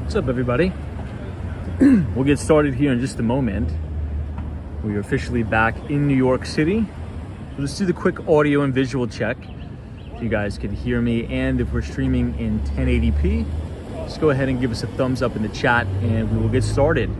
What's up, everybody? We'll get started here in just a moment. We are officially back in New York City. So let's do the quick audio and visual check. If you guys can hear me, and if we're streaming in 1080p, just go ahead and give us a thumbs up in the chat and we will get started.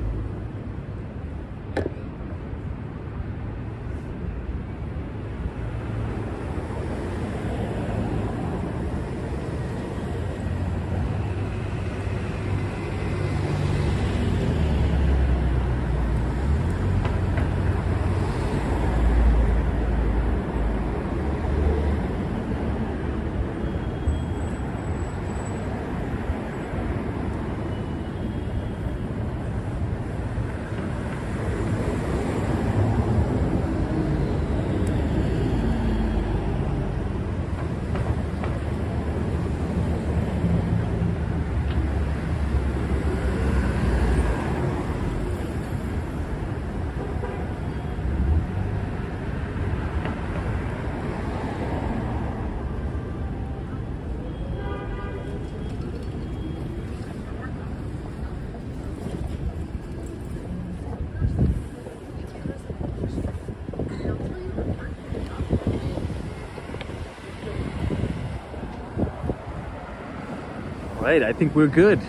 Right, I think we're good.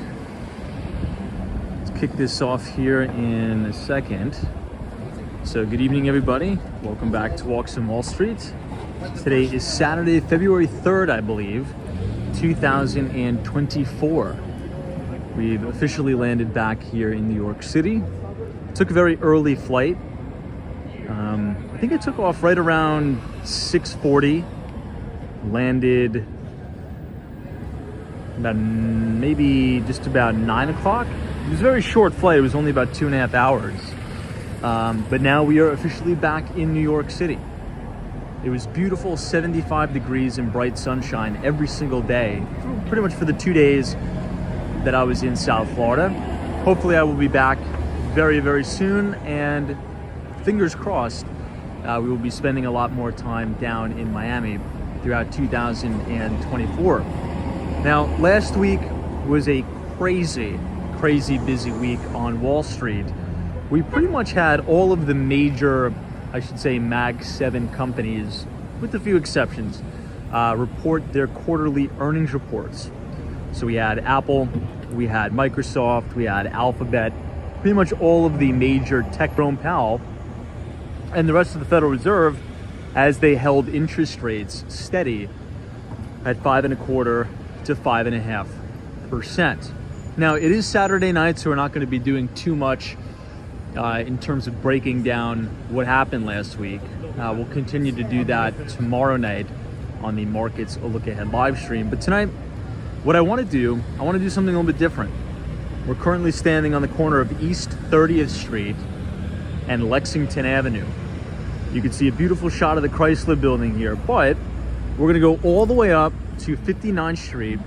Let's kick this off here in a second. So good evening, everybody. Welcome back to Walks on Wall Street. Today is Saturday, February 3rd, I believe, 2024. We've officially landed back here in New York City. Took a very early flight. I think it took off right around 6:40. Landed about maybe just about 9 o'clock. It was a very short flight. It was only about 2.5 hours. But now we are officially back in New York City. It was beautiful, 75 degrees and bright sunshine every single day, pretty much for the 2 days that I was in South Florida. Hopefully I will be back very, very soon, and fingers crossed, we will be spending a lot more time down in Miami throughout 2024. Now, last week was a crazy busy week on Wall Street. We pretty much had all of the major, I should say, Mag 7 companies, with a few exceptions, report their quarterly earnings reports. So we had Apple, we had Microsoft, we had Alphabet, pretty much all of the major tech, Jerome Powell, and the rest of the Federal Reserve, as they held interest rates steady at 5.25% to 5.5%. Now, it is Saturday night, so we're not going to be doing too much in terms of breaking down what happened last week. We'll continue to do that tomorrow night on the Markets A Look Ahead live stream. But tonight, what I want to do something a little bit different. We're currently standing on the corner of East 30th Street and Lexington Avenue. You can see a beautiful shot of the Chrysler Building here, but we're going to go all the way up to 59th Street,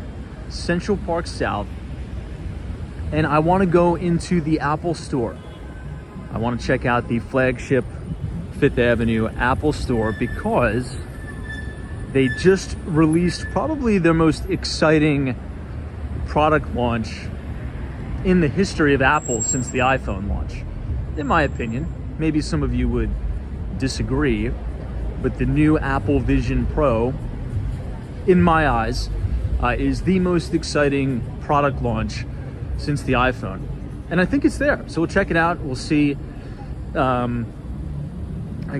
Central Park South, and I want to go into the Apple Store. I want to check out the flagship Fifth Avenue Apple Store because they just released probably their most exciting product launch in the history of Apple since the iPhone launch. In my opinion, maybe some of you would disagree, but the new Apple Vision Pro, in my eyes, is the most exciting product launch since the iPhone. And I think it's there. So we'll check it out. We'll see. I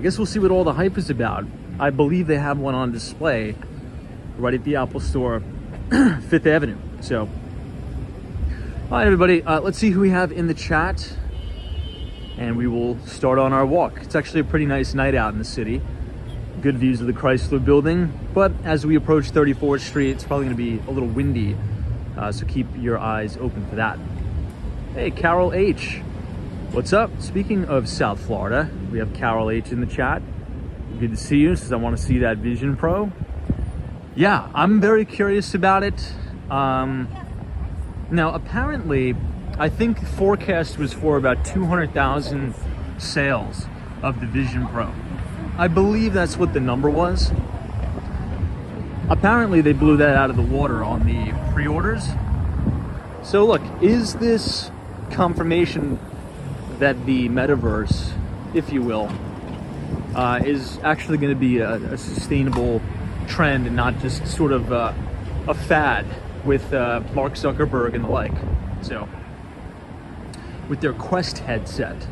guess we'll see what all the hype is about. I believe they have one on display right at the Apple Store, Fifth Avenue. So, all right, everybody, let's see who we have in the chat, and we will start on our walk. It's actually a pretty nice night out in the city. Good views of the Chrysler Building, but as we approach 34th Street, it's probably going to be a little windy, so keep your eyes open for that. Hey, Carol H. What's up? Speaking of South Florida, we have Carol H in the chat. Good to see you, says I want to see that Vision Pro. Yeah, I'm very curious about it. Now, apparently, I think the forecast was for about 200,000 sales of the Vision Pro. I believe that's what the number was. Apparently, they blew that out of the water on the pre-orders. So look, is this confirmation that the metaverse, if you will, is actually going to be a sustainable trend and not just sort of a fad with Mark Zuckerberg and the like? So, with their Quest headset,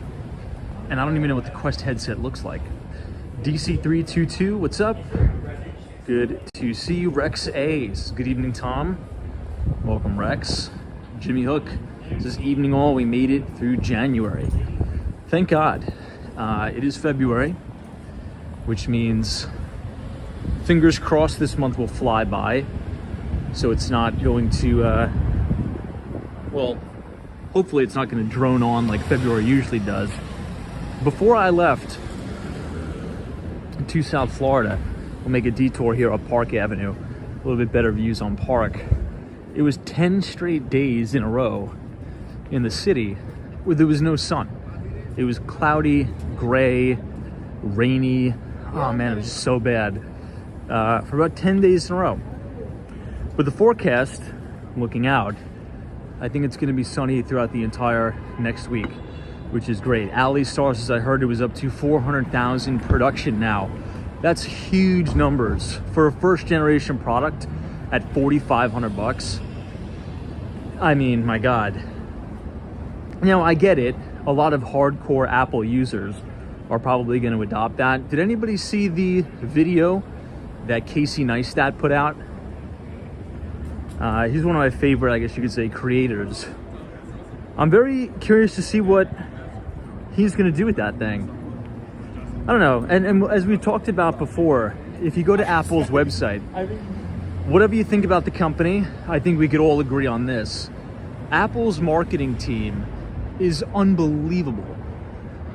and I don't even know what the Quest headset looks like. DC322, what's up? Good to see you. Rex A's, good evening, Tom. Welcome, Rex. Jimmy Hook says, evening all, we made it through January. Thank God. It is February, which means fingers crossed this month will fly by. So it's not going to, well, hopefully it's not going to drone on like February usually does. Before I left to South Florida, we'll make a detour here up Park Avenue. A little bit better views on Park. It was 10 straight days in a row in the city where there was no sun. It was cloudy, gray, rainy. Oh man, it was so bad for about 10 days in a row. But the forecast, looking out, I think it's going to be sunny throughout the entire next week, which is great. Alley Stars, as I heard, it was up to 400,000 production now. That's huge numbers for a first generation product at $4,500. I mean, my God. Now, I get it. A lot of hardcore Apple users are probably going to adopt that. Did anybody see the video that Casey Neistat put out? He's one of my favorite, I guess you could say, creators. I'm very curious to see what he's going to do with that thing. I don't know. And as we talked about before, if you go to Apple's website, whatever you think about the company, I think we could all agree on this. Apple's marketing team is unbelievable.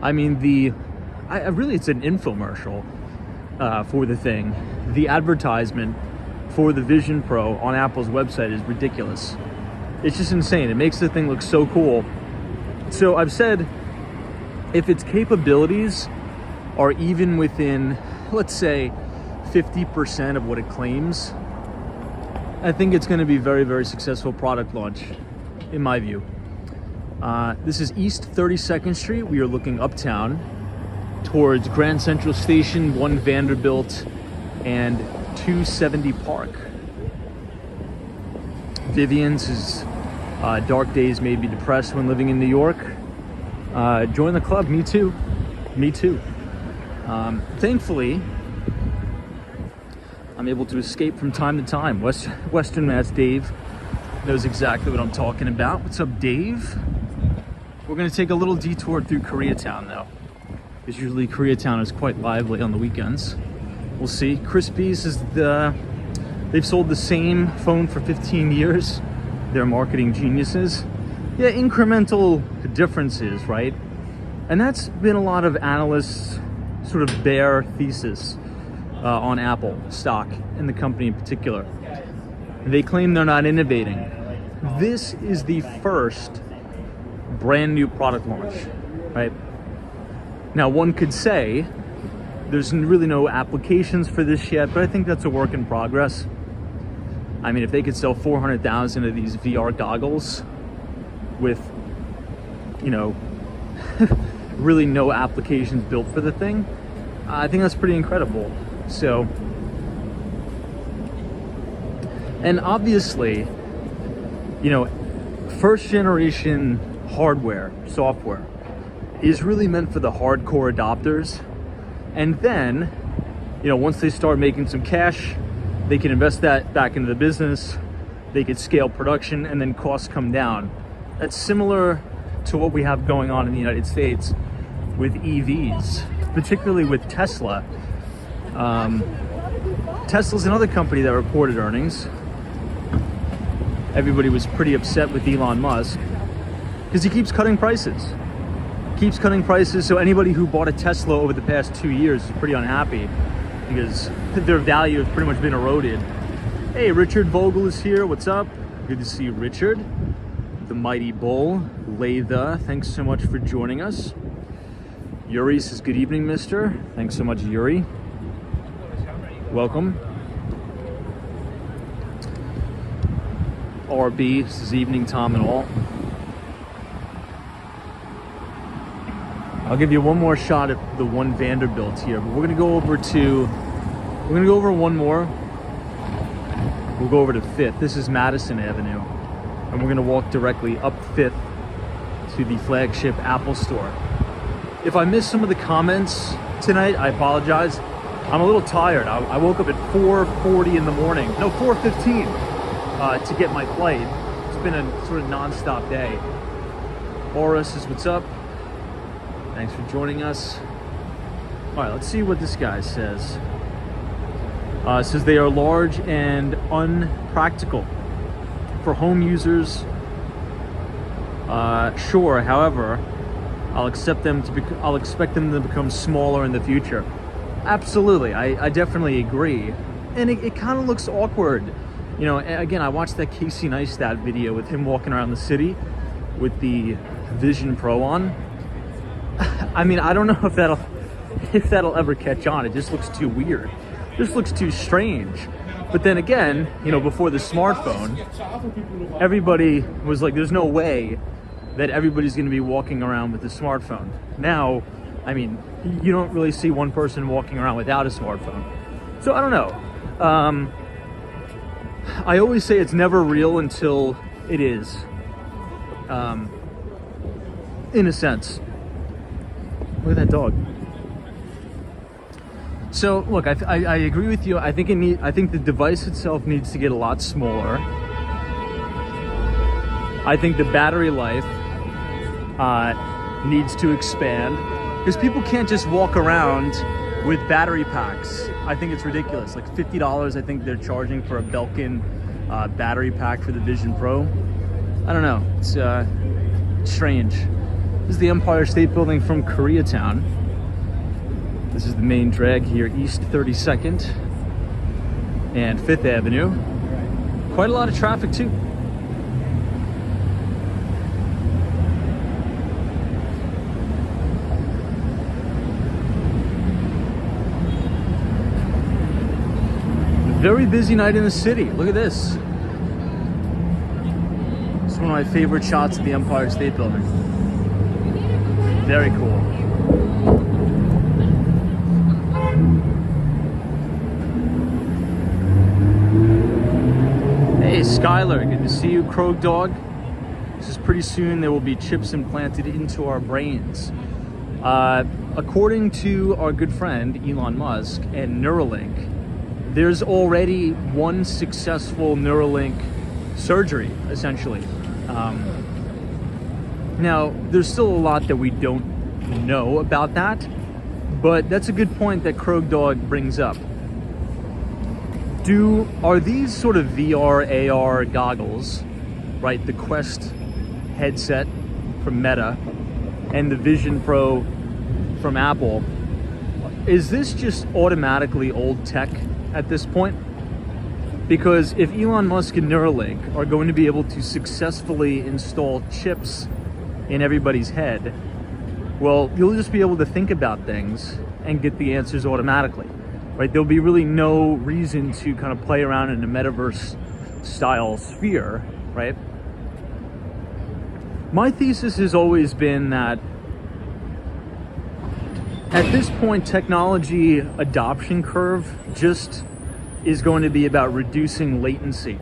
I mean, really, it's an infomercial for the thing. The advertisement for the Vision Pro on Apple's website is ridiculous. It's just insane. It makes the thing look so cool. So I've said, if its capabilities are even within, let's say, 50% of what it claims, I think it's going to be a very, very successful product launch, in my view. This is East 32nd Street. We are looking uptown towards Grand Central Station, 1 Vanderbilt, and 270 Park. Vivian's is dark days made me depressed when living in New York. Join the club. Me too. Me too. Thankfully, I'm able to escape from time to time. Western Mass Dave knows exactly what I'm talking about. What's up, Dave? We're going to take a little detour through Koreatown, though, because usually Koreatown is quite lively on the weekends. We'll see. Crispies is they've sold the same phone for 15 years. They're marketing geniuses. Yeah, incremental differences, right? And that's been a lot of analysts' sort of bear thesis on Apple stock and the company in particular. They claim they're not innovating. This is the first brand new product launch, right? Now, one could say there's really no applications for this yet, but I think that's a work in progress. I mean, if they could sell 400,000 of these VR goggles with, you know, really no applications built for the thing, I think that's pretty incredible. So, and obviously, you know, first generation hardware, software is really meant for the hardcore adopters. And then, you know, once they start making some cash, they can invest that back into the business. They could scale production and then costs come down. That's similar to what we have going on in the United States with EVs, particularly with Tesla. Tesla's another company that reported earnings. Everybody was pretty upset with Elon Musk because he keeps cutting prices. So anybody who bought a Tesla over the past 2 years is pretty unhappy because their value has pretty much been eroded. Hey, Richard Vogel is here. What's up? Good to see you, Richard. The Mighty Bull, Latha, thanks so much for joining us. Yuri says, good evening, mister. Thanks so much, Yuri. Welcome. RB. This is evening time and all. I'll give you one more shot at the One Vanderbilt here, but we're gonna go over one more. We'll go over to 5th. This is Madison Avenue, and we're gonna walk directly up 5th to the flagship Apple store. If I missed some of the comments tonight, I apologize. I'm a little tired. I woke up at 4:40 in the morning, no, 4:15 to get my flight. It's been a sort of non-stop day. Boris says, what's up? Thanks for joining us. All right, let's see what this guy says. It says they are large and unpractical for home users. Sure, however, I'll expect them to become smaller in the future. Absolutely, I definitely agree. And it kind of looks awkward. You know, again, I watched that Casey Neistat video with him walking around the city with the Vision Pro on. I mean, I don't know if that'll ever catch on. It just looks too weird. It just looks too strange. But then again, you know, before the smartphone, everybody was like, there's no way that everybody's going to be walking around with a smartphone. Now, I mean, you don't really see one person walking around without a smartphone. So I don't know. I always say it's never real until it is, in a sense. Look at that dog. So look, I agree with you. I think the device itself needs to get a lot smaller. I think the battery life needs to expand, because people can't just walk around with battery packs. I think it's ridiculous. Like $50, I think they're charging for a Belkin battery pack for the Vision Pro. I don't know. It's strange. This is the Empire State Building from Koreatown. This is the main drag here, East 32nd and 5th Avenue. Quite a lot of traffic too. Very busy night in the city. Look at this. This is one of my favorite shots of the Empire State Building. Very cool. Hey, Skylar, good to see you, Krog Dog. This is pretty soon there will be chips implanted into our brains. According to our good friend Elon Musk and Neuralink, there's already one successful Neuralink surgery, essentially. Now, there's still a lot that we don't know about that, but that's a good point that Krog Dog brings up. Are these sort of VR, AR goggles, right? The Quest headset from Meta and the Vision Pro from Apple, is this just automatically old tech at this point? Because if Elon Musk and Neuralink are going to be able to successfully install chips in everybody's head, well, you'll just be able to think about things and get the answers automatically, right? There'll be really no reason to kind of play around in a metaverse style sphere, right? My thesis has always been that at this point, technology adoption curve just is going to be about reducing latency.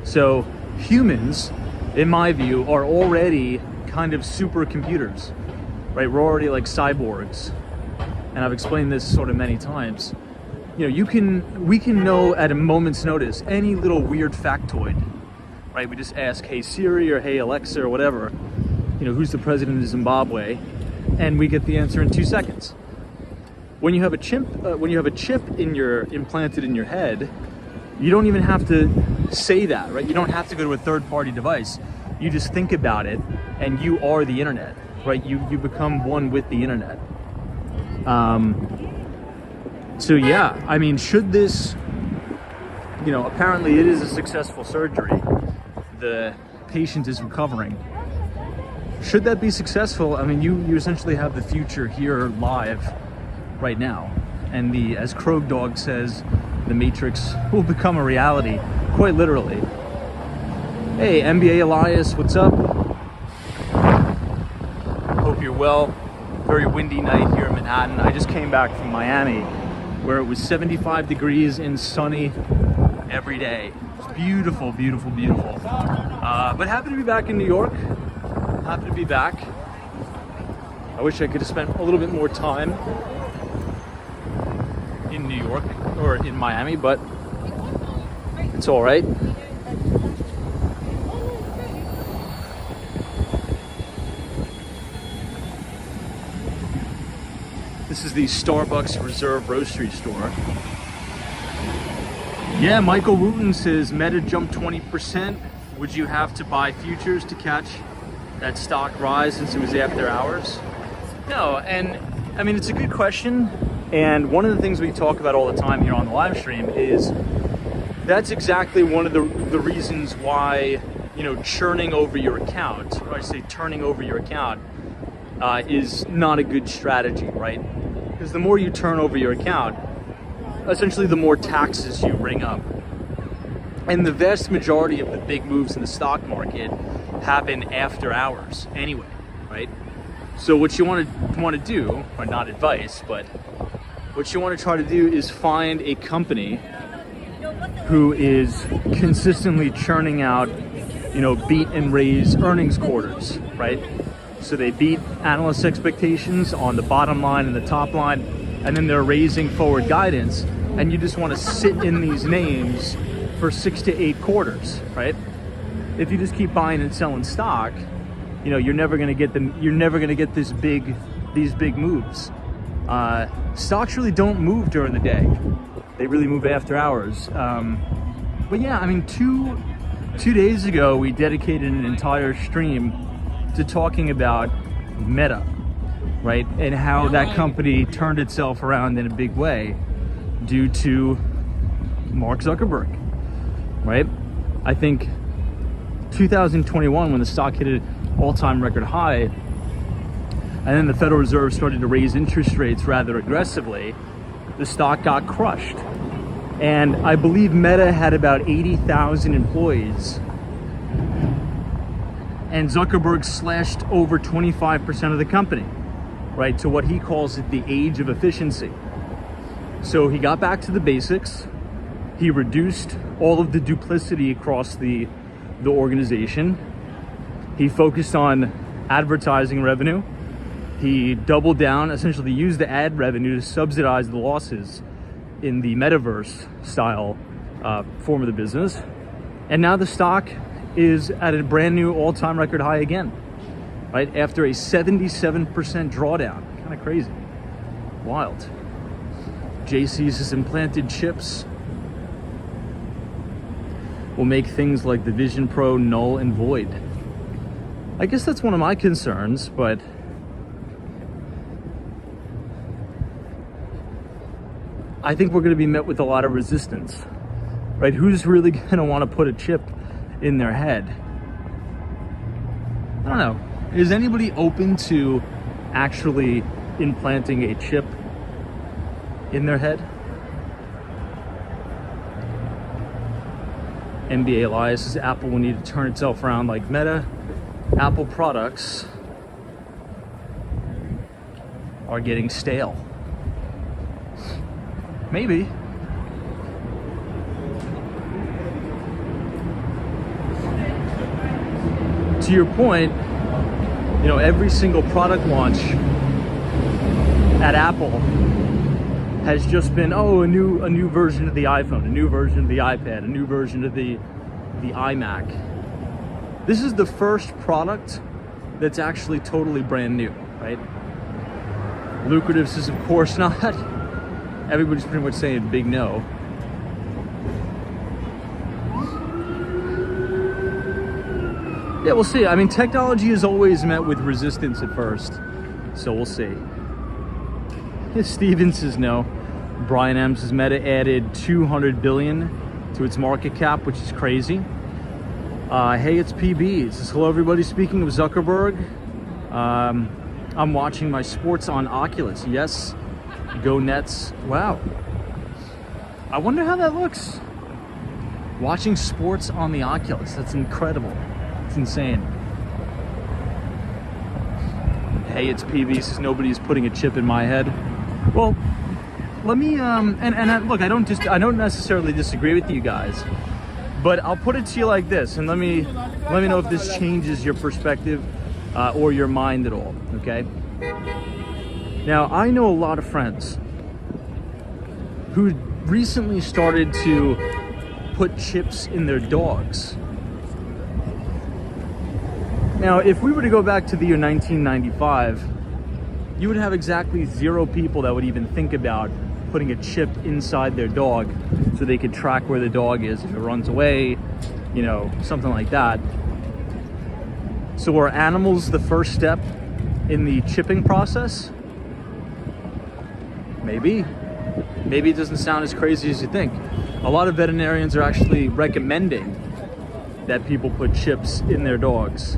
So humans, in my view, are already kind of supercomputers, right? We're already like cyborgs. And I've explained this sort of many times. You know, we can know at a moment's notice any little weird factoid, right? We just ask, hey Siri or hey Alexa or whatever, you know, who's the president of Zimbabwe? And we get the answer in 2 seconds. When you have a chip, implanted in your head, you don't even have to say that, right? You don't have to go to a third-party device. You just think about it, and you are the internet, right? You become one with the internet. So yeah, I mean, should this, you know, apparently it is a successful surgery. The patient is recovering. Should that be successful, I mean, you essentially have the future here live right now. And as Krog Dog says, the Matrix will become a reality, quite literally. Hey, NBA Elias, what's up? Hope you're well. Very windy night here in Manhattan. I just came back from Miami, where it was 75 degrees and sunny every day. It's beautiful, beautiful, beautiful. But happy to be back in New York. Happy to be back. I wish I could have spent a little bit more time in New York or in Miami, but it's all right. This is the Starbucks Reserve Roastery store. Yeah, Michael Wooten says Meta jumped 20%. Would you have to buy futures to catch that stock rise since it was after hours? No, and I mean, it's a good question. And one of the things we talk about all the time here on the live stream is that's exactly one of the reasons why, you know, churning over your account, or I say turning over your account, is not a good strategy, right? Because the more you turn over your account, essentially the more taxes you bring up. And the vast majority of the big moves in the stock market happen after hours anyway, right? So what you want to do, or not advice, but what you want to try to do is find a company who is consistently churning out, you know, beat and raise earnings quarters, right? So they beat analyst expectations on the bottom line and the top line, and then they're raising forward guidance, and you just want to sit in these names for 6 to 8 quarters, right? If you just keep buying and selling stock, you know, you're never going to get these big moves. Stocks really don't move during the day. They really move after hours. But yeah, I mean, two days ago, we dedicated an entire stream to talking about Meta, right? And how that company turned itself around in a big way due to Mark Zuckerberg, right? I think 2021, when the stock hit an all-time record high, and then the Federal Reserve started to raise interest rates rather aggressively, the stock got crushed. And I believe Meta had about 80,000 employees, and Zuckerberg slashed over 25% of the company, right, to what he calls it the age of efficiency. So he got back to the basics. He reduced all of the duplicity across the organization. He focused on advertising revenue. He doubled down, essentially used the ad revenue to subsidize the losses in the metaverse style form of the business. And now the stock is at a brand new all-time record high again, right? After a 77% drawdown. Kind of crazy. Wild. JC's has implanted chips will make things like the Vision Pro null and void. I guess that's one of my concerns, but I think we're going to be met with a lot of resistance, right? Who's really going to want to put a chip in their head? I don't know. Is anybody open to actually implanting a chip in their head? NBA Elias says Apple will need to turn itself around like Meta. Apple products are getting stale. Maybe. To your point, you know, every single product launch at Apple has just been, oh, a new version of the iPhone, a new version of the iPad, a new version of the iMac. This is the first product that's actually totally brand new, right? Lucrative says, of course not. Everybody's pretty much saying big no. Yeah, we'll see. I mean, technology is always met with resistance at first, so we'll see. Yeah, Steven says no. Brian M says Meta added 200 billion to its market cap, which is crazy. Hey, it's PB. It says, hello everybody. Speaking of Zuckerberg, I'm watching my sports on Oculus. Yes, go Nets. Wow. I wonder how that looks. Watching sports on the Oculus, that's incredible. It's insane. Hey, it's PB, says nobody's putting a chip in my head. Well, let me, look, I don't necessarily disagree with you guys, but I'll put it to you like this, and let me know if this changes your perspective or your mind at all, okay? Now, I know a lot of friends who recently started to put chips in their dogs. Now, if we were to go back to the year 1995, you would have exactly 0 people that would even think about putting a chip inside their dog so they could track where the dog is if it runs away, you know, something like that. So are animals the first step in the chipping process? Maybe. Maybe it doesn't sound as crazy as you think. A lot of veterinarians are actually recommending that people put chips in their dogs.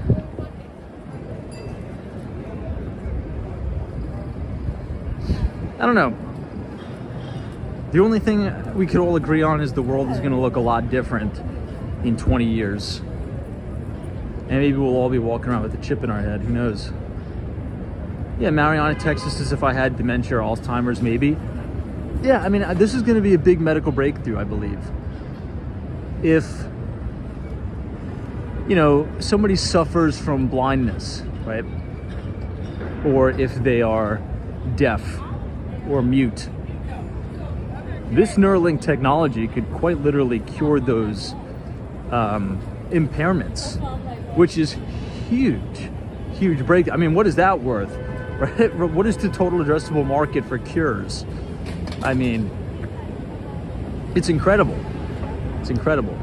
I don't know. The only thing we could all agree on is the world is going to look a lot different in 20 years. And maybe we'll all be walking around with a chip in our head. Who knows? Yeah, Mariana, Texas, as if I had dementia or Alzheimer's, maybe. Yeah, I mean, this is going to be a big medical breakthrough, I believe. If, you know, somebody suffers from blindness, right? Or if they are deaf or mute, this Neuralink technology could quite literally cure those impairments, which is huge break. I mean, what is that worth, right? What is the total addressable market for cures? I mean, it's incredible. It's incredible.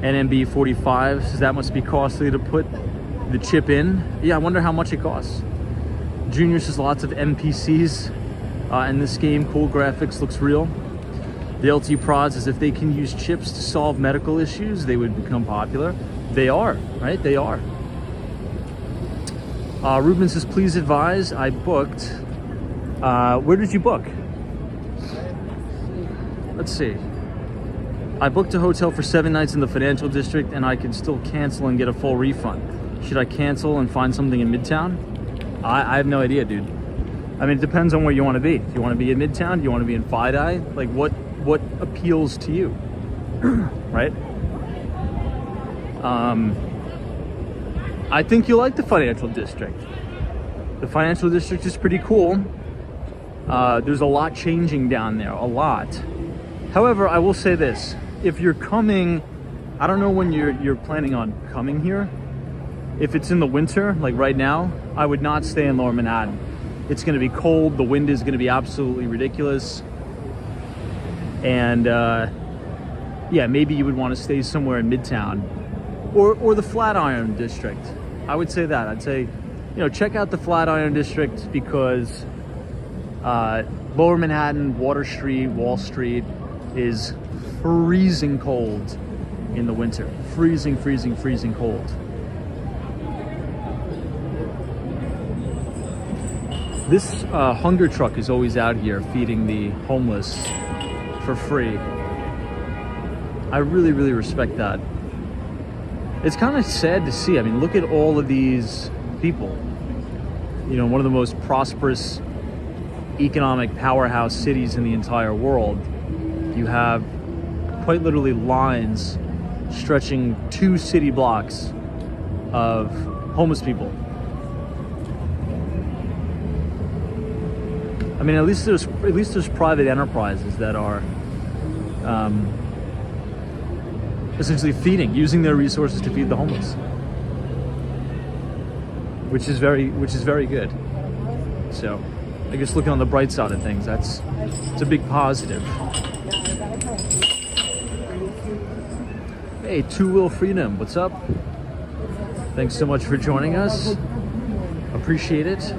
NMB45 says that must be costly to put the chip in. Yeah, I wonder how much it costs. Junior says lots of NPCs in this game. Cool graphics, looks real. The LT Prod says if they can use chips to solve medical issues, they would become popular. They are, right? They are. Ruben says, please advise, I booked. Where did you book? Let's see. I booked a hotel for 7 nights in the financial district and I can still cancel and get a full refund. Should I cancel and find something in Midtown? I have no idea, dude. I mean, it depends on where you want to be. Do you want to be in Midtown? Do you want to be in Fidei? Like, what appeals to you, right? I think you like the financial district. The financial district is pretty cool. There's a lot changing down there, a lot. However, I will say this: if you're coming, I don't know when you're planning on coming here. If it's in the winter, like right now, I would not stay in Lower Manhattan. It's going to be cold. The wind is going to be absolutely ridiculous. And yeah, maybe you would want to stay somewhere in Midtown or the Flatiron district. I would say that. I'd say, you know, check out the Flatiron district because Lower Manhattan, Water Street, Wall Street is freezing cold in the winter. Freezing cold. This hunger truck is always out here feeding the homeless for free. I really respect that. It's kind of sad to see. I mean, look at all of these people. You know, one of the most prosperous economic powerhouse cities in the entire world. You have quite literally lines stretching 2 city blocks of homeless people. I mean, at least there's private enterprises that are essentially using their resources to feed the homeless, which is very good. So, I guess looking on the bright side of things, it's a big positive. Hey, Two Will Freedom, what's up? Thanks so much for joining us. Appreciate it.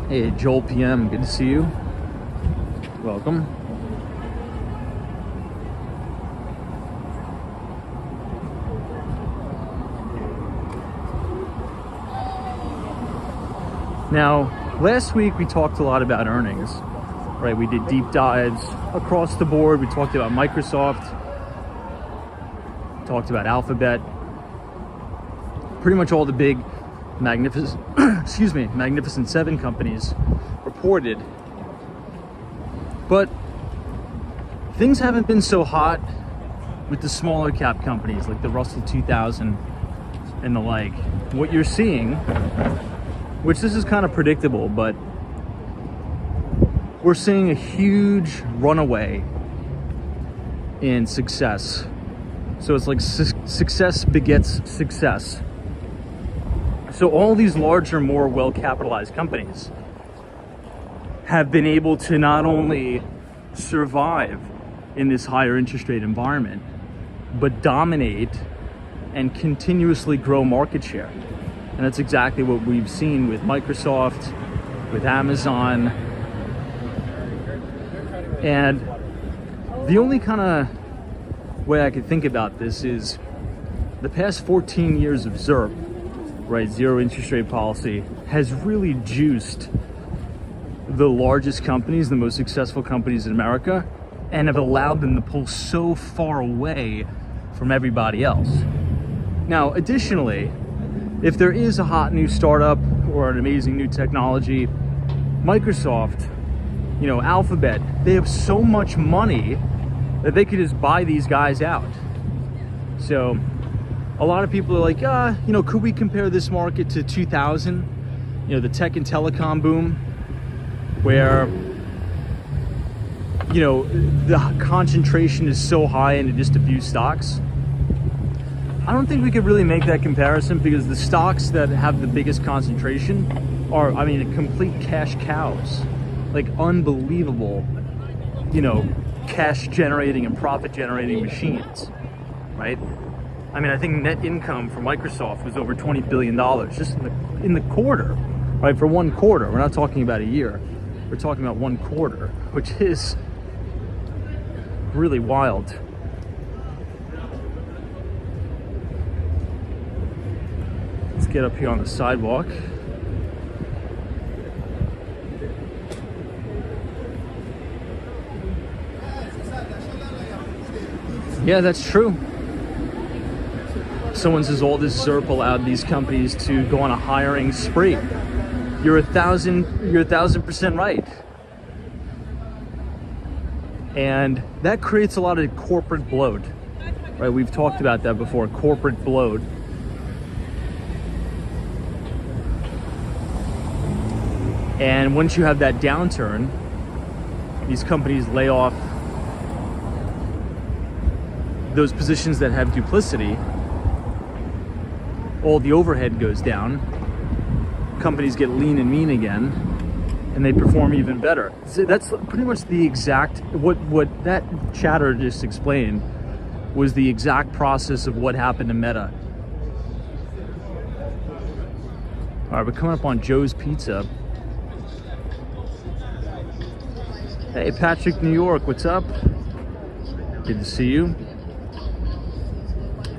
Hey, Joel PM, good to see you. Welcome. Now, last week we talked a lot about earnings, right? We did deep dives across the board. We talked about Microsoft, talked about Alphabet, pretty much all the big magnificent, magnificent seven companies reported. But things haven't been so hot with the smaller cap companies like the Russell 2000 and the like. What you're seeing, which this is kind of predictable, but we're seeing a huge runaway in success. So it's like success begets success. So all these larger, more well-capitalized companies have been able to not only survive in this higher interest rate environment, but dominate and continuously grow market share. And that's exactly what we've seen with Microsoft, with Amazon. And the only kind of way I could think about this is the past 14 years of ZIRP, right, zero interest rate policy, has really juiced the largest companies, the most successful companies in America, and have allowed them to pull so far away from everybody else. Now, additionally, if there is a hot new startup or an amazing new technology, Microsoft, Alphabet, they have so much money that they could just buy these guys out. So a lot of people are like, could we compare this market to 2000, the tech and telecom boom, where, the concentration is so high into just a few stocks? I don't think we could really make that comparison, because the stocks that have the biggest concentration are, complete cash cows, like unbelievable, cash generating and profit generating machines, right? I think net income for Microsoft was over $20 billion just in the quarter, right? For one quarter. We're not talking about a year. We're talking about one quarter, which is really wild. Let's get up here on the sidewalk. Yeah, that's true. Someone says all this ZIRP allowed these companies to go on a hiring spree. You're 1,000% right. And that creates a lot of corporate bloat, right? We've talked about that before, corporate bloat. And once you have that downturn, these companies lay off those positions that have duplicity. All the overhead goes down. Companies get lean and mean again, and they perform even better. So that's pretty much the exact, what that chatter just explained was the exact process of what happened to Meta. All right, we're coming up on Joe's Pizza. Hey, Patrick, New York, what's up? Good to see you.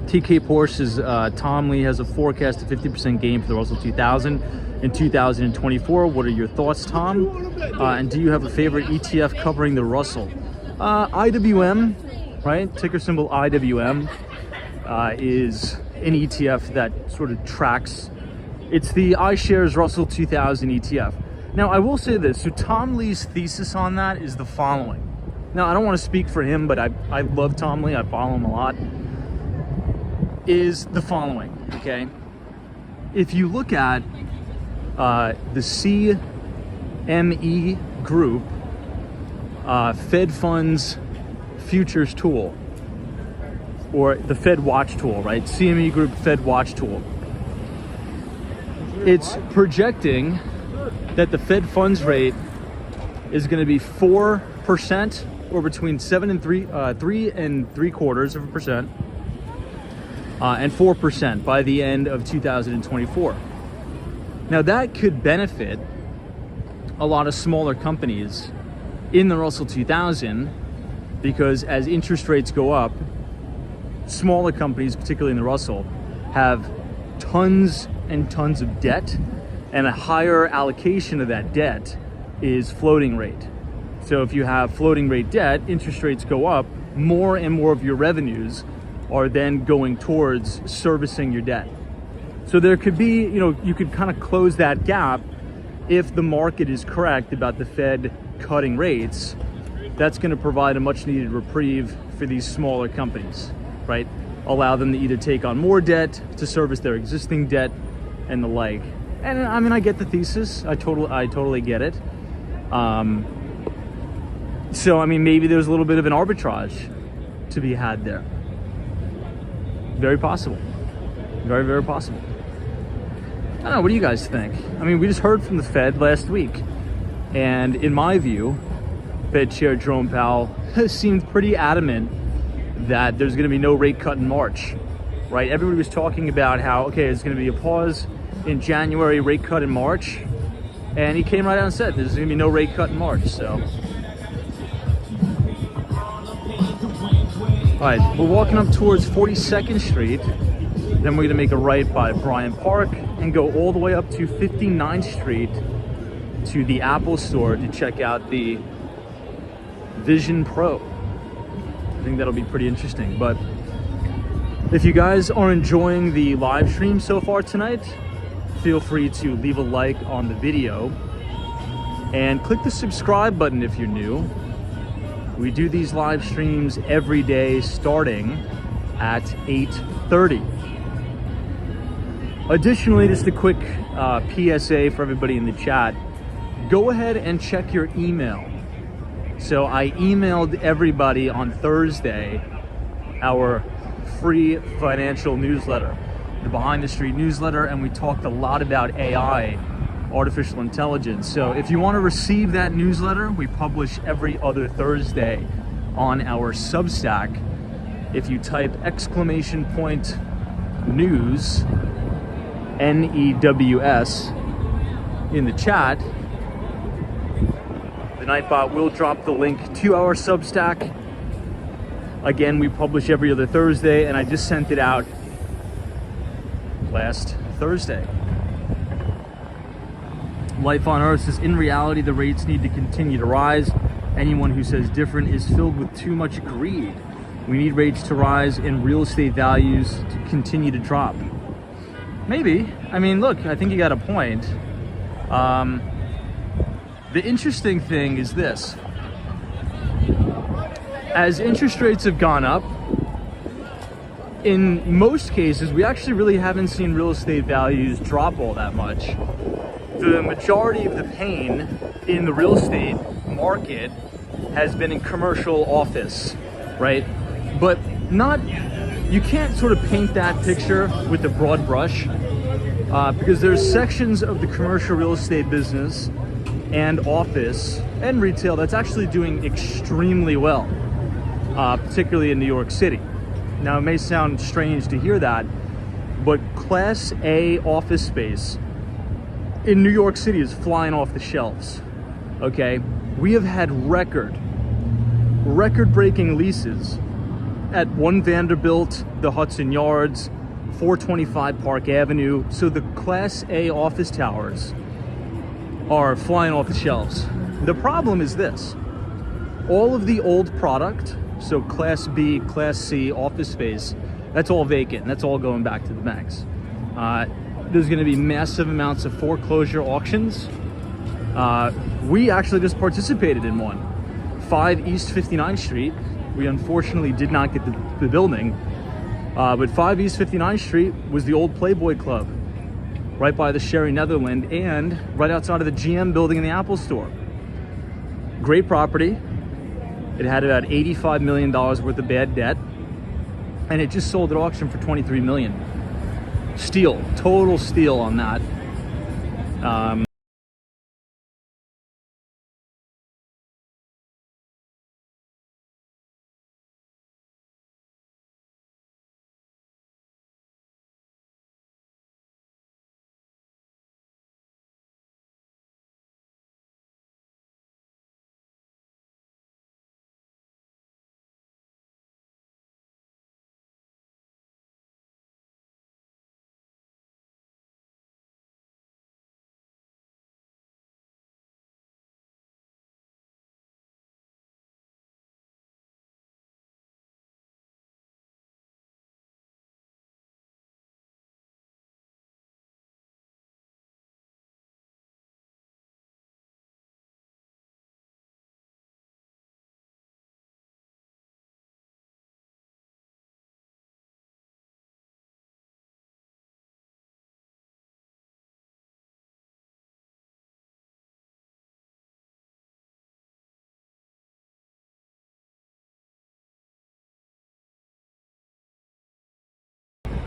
TK Porsche's Tom Lee has a forecast of 50% gain for the Russell 2000 in 2024. What are your thoughts, Tom? And do you have a favorite ETF covering the Russell? IWM, right? Ticker symbol IWM is an ETF that sort of tracks. It's the iShares Russell 2000 ETF. Now, I will say this. So Tom Lee's thesis on that is the following. Now, I don't want to speak for him, but I love Tom Lee. I follow him a lot. Is the following, okay? If you look at the CME Group Fed Funds Futures Tool, or the Fed Watch Tool, right? CME Group Fed Watch Tool. It's projecting that the Fed funds rate is going to be 4%, or between 3 and 3/4%. And 4% by the end of 2024. Now that could benefit a lot of smaller companies in the Russell 2000, because as interest rates go up, smaller companies, particularly in the Russell, have tons and tons of debt and a higher allocation of that debt is floating rate. So if you have floating rate debt, interest rates go up, more and more of your revenues are then going towards servicing your debt. So there could be, you could kind of close that gap if the market is correct about the Fed cutting rates. That's going to provide a much needed reprieve for these smaller companies, right? Allow them to either take on more debt to service their existing debt and the like. And I mean, I get the thesis. I totally get it. So, I mean, maybe there's a little bit of an arbitrage to be had there. Very possible. Very, very possible. I don't know, what do you guys think? I mean, we just heard from the Fed last week. And in my view, Fed Chair Jerome Powell has seemed pretty adamant that there's going to be no rate cut in March, right? Everybody was talking about how, okay, there's going to be a pause in January, rate cut in March. And he came right out and said there's going to be no rate cut in March, so. All right, we're walking up towards 42nd Street. Then we're gonna make a right by Bryant Park and go all the way up to 59th Street to the Apple store to check out the Vision Pro. I think that'll be pretty interesting. But if you guys are enjoying the live stream so far tonight, feel free to leave a like on the video and click the subscribe button if you're new. We do these live streams every day starting at 8:30. Additionally, just a quick PSA for everybody in the chat. Go ahead and check your email. So I emailed everybody on Thursday our free financial newsletter, the Behind the Street newsletter, and we talked a lot about AI, artificial intelligence. So if you want to receive that newsletter, we publish every other Thursday on our Substack. If you type !news, NEWS, in the chat, the Nightbot will drop the link to our Substack. Again, we publish every other Thursday, and I just sent it out last Thursday. Life on Earth says, in reality, the rates need to continue to rise. Anyone who says different is filled with too much greed. We need rates to rise and real estate values to continue to drop. Maybe. I mean, look, I think you got a point. The interesting thing is this. As interest rates have gone up, in most cases, we actually really haven't seen real estate values drop all that much. The majority of the pain in the real estate market has been in commercial office, right? But you can't sort of paint that picture with a broad brush because there's sections of the commercial real estate business and office and retail that's actually doing extremely well, particularly in New York City. Now, it may sound strange to hear that, but Class A office space in New York City is flying off the shelves, okay? We have had record-breaking leases at 1 Vanderbilt, the Hudson Yards, 425 Park Avenue. So the Class A office towers are flying off the shelves. The problem is this. All of the old product, so Class B, Class C office space, that's all vacant. That's all going back to the banks. There's going to be massive amounts of foreclosure auctions. We actually just participated in one. 5 East 59th Street. We unfortunately did not get the building. But 5 East 59th Street was the old Playboy Club, right by the Sherry Netherland and right outside of the GM building in the Apple store. Great property. It had about $85 million worth of bad debt. And it just sold at auction for $23 million. Steal, total steal on that.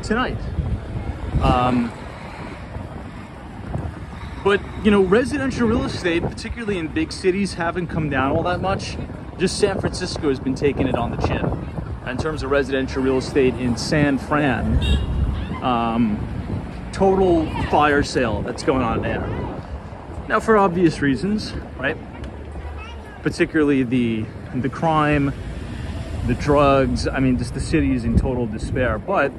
tonight. But, you know, residential real estate, particularly in big cities, haven't come down all that much. Just San Francisco has been taking it on the chin. In terms of residential real estate in San Fran, total fire sale that's going on there. Now, for obvious reasons, right? Particularly the crime, the drugs. I mean, just the city is in total despair. But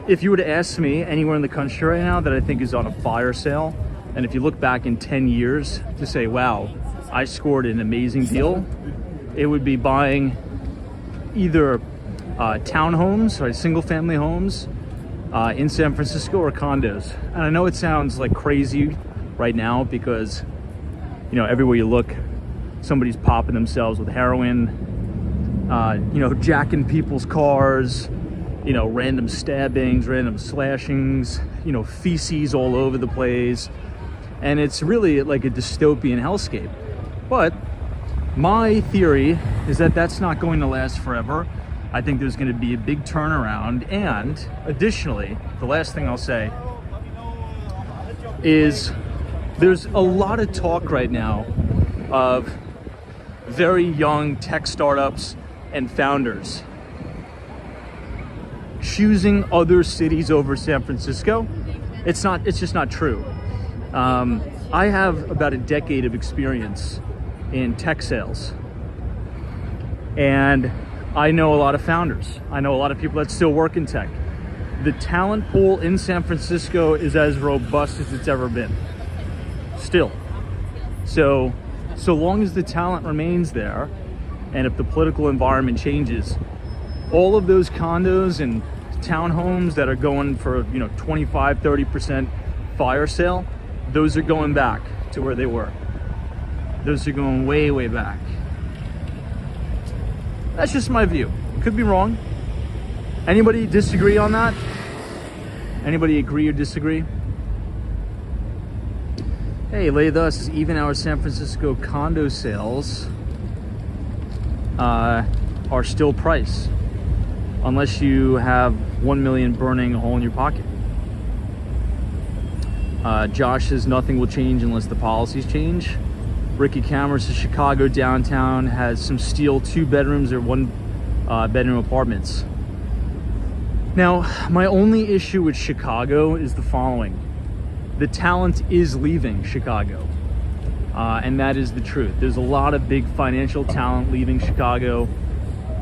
if you were to ask me anywhere in the country right now that I think is on a fire sale, and if you look back in 10 years to say, wow, I scored an amazing deal, it would be buying either townhomes, right, single family homes in San Francisco, or condos. And I know it sounds like crazy right now because, you know, everywhere you look, somebody's popping themselves with heroin, you know, jacking people's cars, you know, random stabbings, random slashings, you know, feces all over the place. And it's really like a dystopian hellscape. But my theory is that that's not going to last forever. I think there's going to be a big turnaround. And additionally, the last thing I'll say is there's a lot of talk right now of very young tech startups and founders choosing other cities over San Francisco. It's just not true. I have about a decade of experience in tech sales, and I know a lot of founders. I know a lot of people that still work in tech. The talent pool in San Francisco is as robust as it's ever been. Still. So long as the talent remains there, and if the political environment changes, all of those condos and townhomes that are going for, you know, 25, 30% fire sale, those are going back to where they were. Those are going way, way back. That's just my view. Could be wrong. Anybody disagree on that? Anybody agree or disagree? Hey, lay thus, even our San Francisco condo sales are still priced, unless you have 1 million burning a hole in your pocket. Josh says nothing will change unless the policies change. Ricky Cameron says Chicago downtown has some steel 2 bedrooms or 1 bedroom apartments. Now, my only issue with Chicago is the following. The talent is leaving Chicago, and that is the truth. There's a lot of big financial talent leaving Chicago,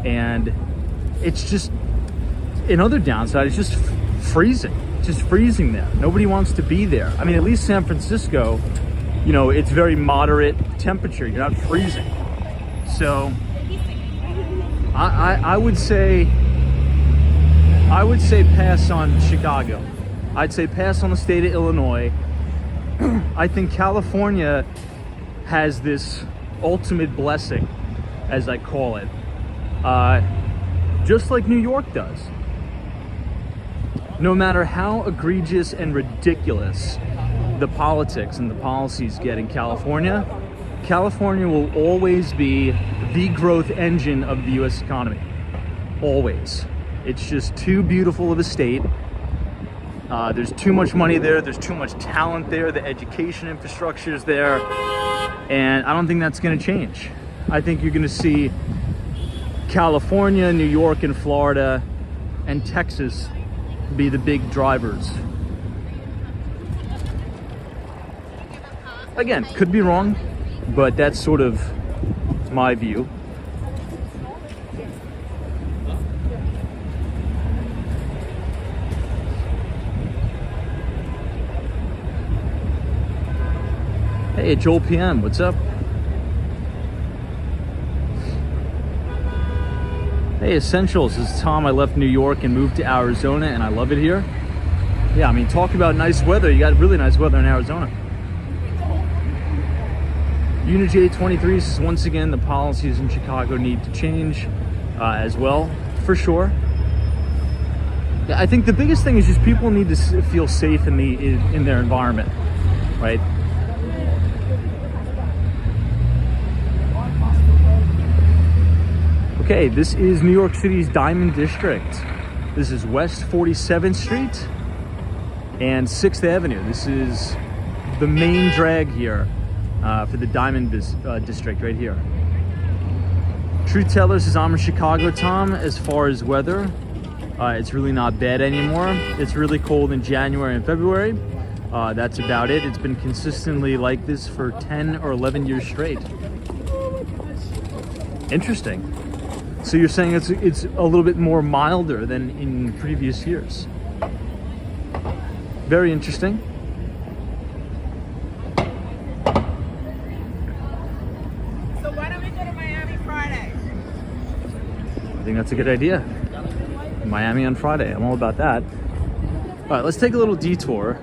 and it's just, another downside, it's just freezing. It's just freezing there. Nobody wants to be there. I mean, at least San Francisco, you know, it's very moderate temperature. You're not freezing. So I would say pass on Chicago. I'd say pass on the state of Illinois. I think California has this ultimate blessing, as I call it, just like New York does. No matter how egregious and ridiculous the politics and the policies get in California, California will always be the growth engine of the U.S. economy. Always. It's just too beautiful of a state. There's too much money there. There's too much talent there. The education infrastructure is there. And I don't think that's going to change. I think you're going to see California, New York, and Florida, and Texas be the big drivers. Again, could be wrong, but that's sort of my view. Hey, Joel PM, what's up? Hey, Essentials, this is Tom. I left New York and moved to Arizona, and I love it here. Yeah, I mean, talk about nice weather. You got really nice weather in Arizona. UniJ23 says, once again, the policies in Chicago need to change as well, for sure. I think the biggest thing is just people need to feel safe in their environment, right? Okay, this is New York City's Diamond District. This is West 47th Street and 6th Avenue. This is the main drag here for the Diamond District right here. Truth Teller says, I'm in Chicago, Tom. As far as weather, it's really not bad anymore. It's really cold in January and February. That's about it. It's been consistently like this for 10 or 11 years straight. Interesting. So you're saying it's a little bit more milder than in previous years. Very interesting. So why don't we go to Miami Friday? I think that's a good idea. Miami on Friday. I'm all about that. All right, let's take a little detour.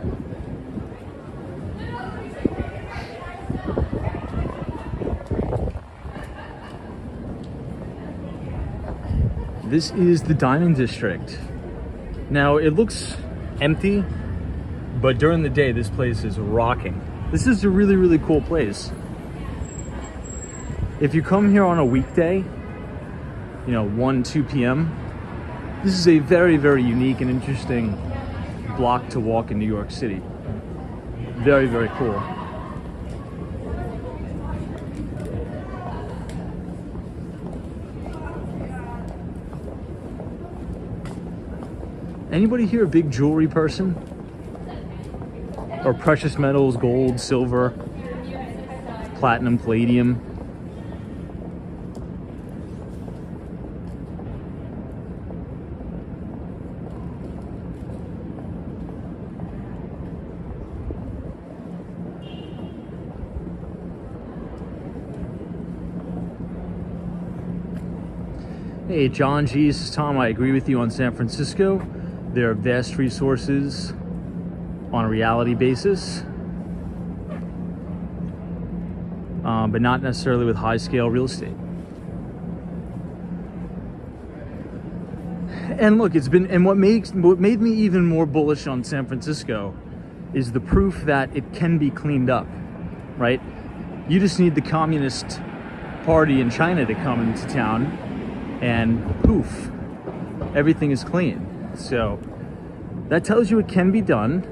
This is the Diamond District. Now, it looks empty, but during the day, this place is rocking. This is a really, really cool place. If you come here on a weekday, 1, 2 p.m., this is a very, very unique and interesting block to walk in New York City. Very, very cool. Anybody here a big jewelry person? Or precious metals, gold, silver, platinum, palladium? Hey, John G. This is Tom. I agree with you on San Francisco. There are vast resources on a reality basis, but not necessarily with high-scale real estate. And look, what made me even more bullish on San Francisco is the proof that it can be cleaned up, right? You just need the Communist Party in China to come into town, and poof, everything is clean. So that tells you it can be done.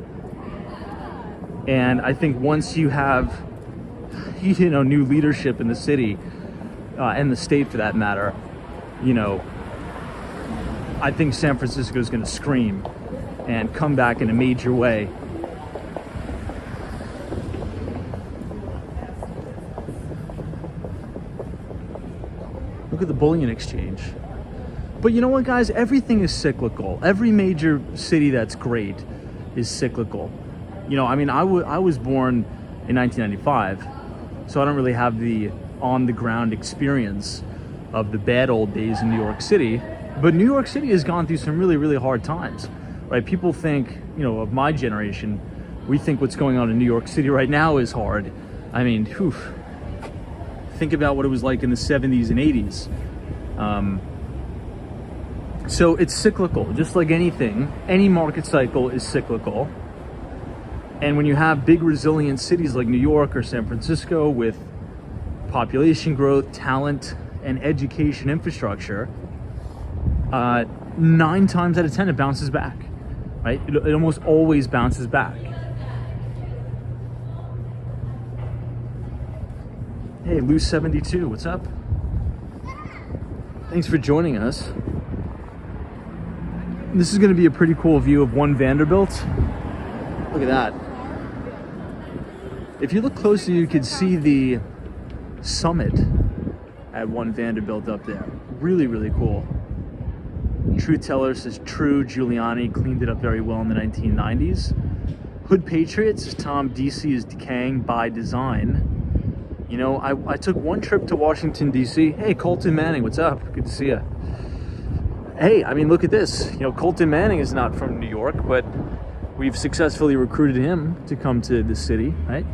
And I think once you have, new leadership in the city, and the state for that matter, I think San Francisco is going to scream and come back in a major way. Look at the bullion exchange. But you know what, guys? Everything is cyclical. Every major city that's great is cyclical. I was born in 1995, so I don't really have the on-the-ground experience of the bad old days in New York City. But New York City has gone through some really, really hard times, right? People think, of my generation, we think what's going on in New York City right now is hard. I mean, think about what it was like in the 70s and 80s. So it's cyclical, just like anything. Any market cycle is cyclical. And when you have big resilient cities like New York or San Francisco with population growth, talent, and education infrastructure, 9 times out of 10 it bounces back, right? It almost always bounces back. Hey, Lou72, what's up? Thanks for joining us. This is going to be a pretty cool view of One Vanderbilt. Look at that. If you look closely, you can see the summit at One Vanderbilt up there. Really, really cool. Truth Teller says true. Giuliani cleaned it up very well in the 1990s. Hood Patriots, Tom, DC is decaying by design. I took one trip to Washington, D.C. Hey, Colton Manning, what's up? Good to see you. Hey, look at this. Colton Manning is not from New York, but we've successfully recruited him to come to the city, right?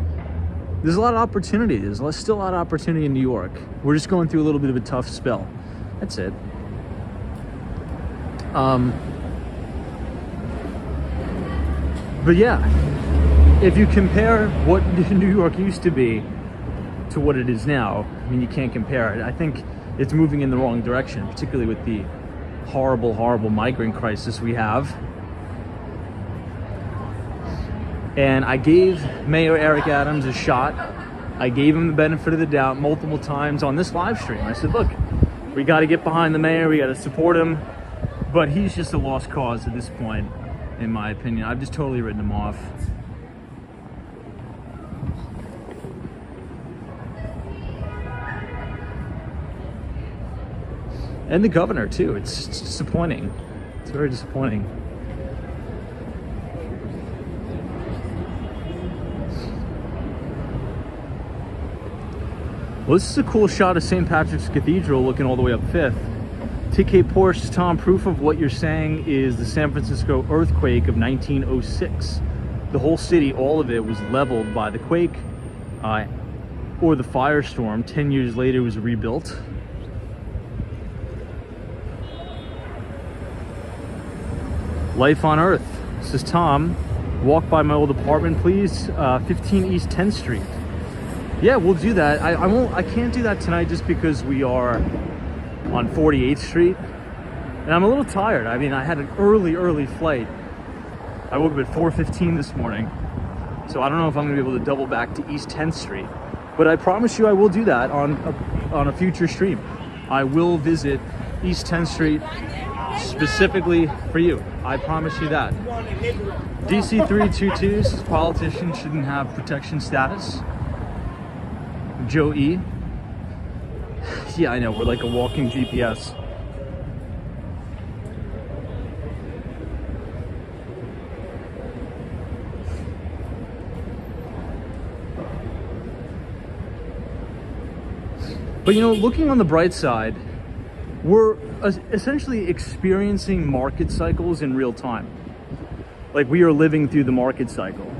There's a lot of opportunity. There's still a lot of opportunity in New York. We're just going through a little bit of a tough spell. That's it. But yeah, if you compare what New York used to be to what it is now, you can't compare it. I think it's moving in the wrong direction, particularly with the horrible, horrible migrant crisis we have. And I gave Mayor Eric Adams a shot. I gave him the benefit of the doubt multiple times on this live stream. I said, look, we got to get behind the mayor. We got to support him. But he's just a lost cause at this point, in my opinion. I've just totally written him off. And the governor, too. It's disappointing. It's very disappointing. Well, this is a cool shot of St. Patrick's Cathedral looking all the way up 5th. TK Porsche, Tom, proof of what you're saying is the San Francisco earthquake of 1906. The whole city, all of it, was leveled by the quake or the firestorm. 10 years later, it was rebuilt. Life on Earth. This is Tom. Walk by my old apartment, please. 15 East 10th Street. Yeah, we'll do that. I can't do that tonight just because we are on 48th Street. And I'm a little tired. I mean, I had an early flight. I woke up at 4:15 this morning. So I don't know if I'm gonna be able to double back to East 10th Street. But I promise you I will do that on a future stream. I will visit East 10th Street specifically for you. I promise you that. DC 322 says politicians shouldn't have protection status. Joe E. Yeah, I know, we're like a walking GPS. But you know, looking on the bright side, we're essentially experiencing market cycles in real time. Like, we are living through the market cycle.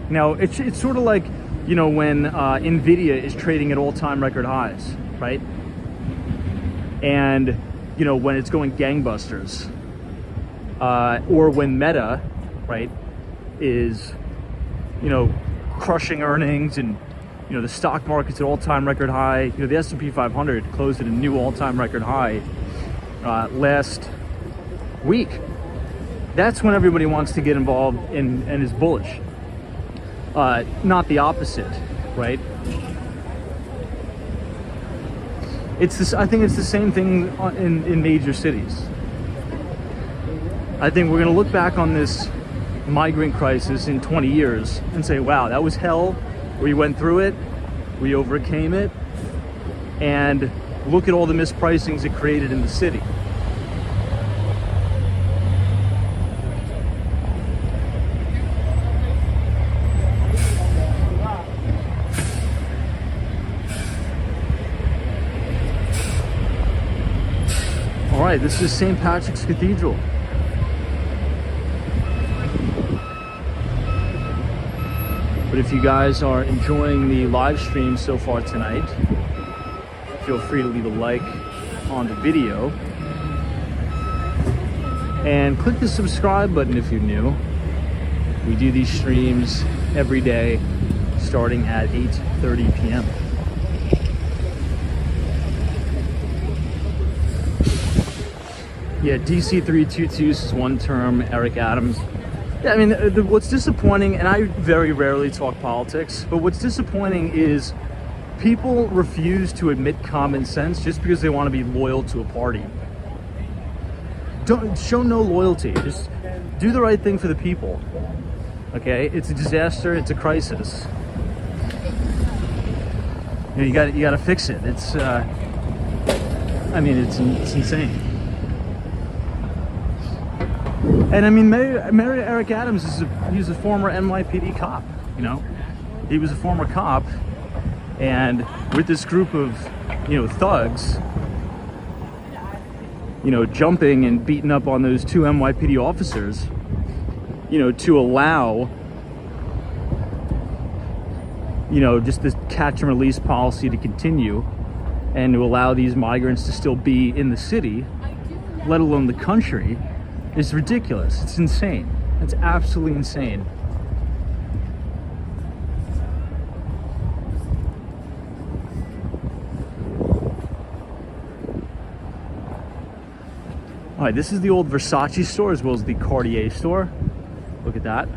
Now, it's sort of like, you know, when Nvidia is trading at all-time record highs, right? And, you know, when it's going gangbusters. Or when Meta, right, is, you know, crushing earnings, and, you know, the stock market's at all-time record high. You know, the S&P 500 closed at a new all-time record high last week. That's when everybody wants to get involved and is bullish. Not the opposite, right? It's this. I think it's the same thing in major cities. I think we're going to look back on this migrant crisis in 20 years and say, wow, that was hell. We went through it. We overcame it. And look at all the mispricings it created in the city. All right, this is St. Patrick's Cathedral. But if you guys are enjoying the live stream so far tonight, feel free to leave a like on the video. And click the subscribe button if you're new. We do these streams every day starting at 8:30 p.m. Yeah, DC 322 is one term, Eric Adams. Yeah, I mean, what's disappointing, and I very rarely talk politics, but what's disappointing is people refuse to admit common sense just because they want to be loyal to a party. Don't show no loyalty. Just do the right thing for the people. Okay, it's a disaster. It's a crisis. You know, you got to fix it. It's, I mean, it's insane. And I mean, Mayor Eric Adams he's a former NYPD cop. You know, he was a former cop, and with this group of, you know, thugs, you know, jumping and beating up on those two NYPD officers, you know, to allow, you know, just this catch and release policy to continue, and to allow these migrants to still be in the city, let alone the country, is ridiculous. It's insane. It's absolutely insane. All right, this is the old Versace store as well as the Cartier store. Look at that.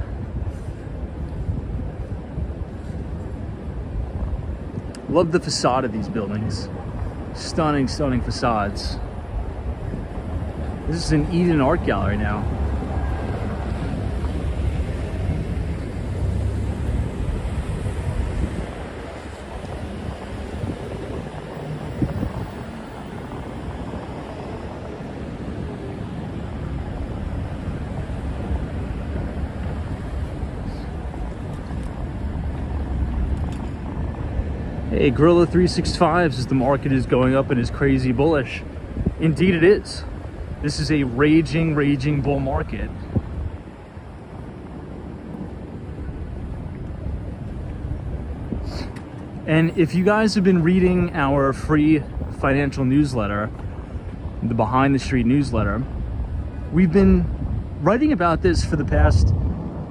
Love the facade of these buildings. Stunning, stunning facades. This is an Eden Art Gallery now. Hey, Gorilla 365 says the market is going up and is crazy bullish. Indeed it is. This is a raging, raging bull market. And if you guys have been reading our free financial newsletter, the Behind the Street newsletter, we've been writing about this for the past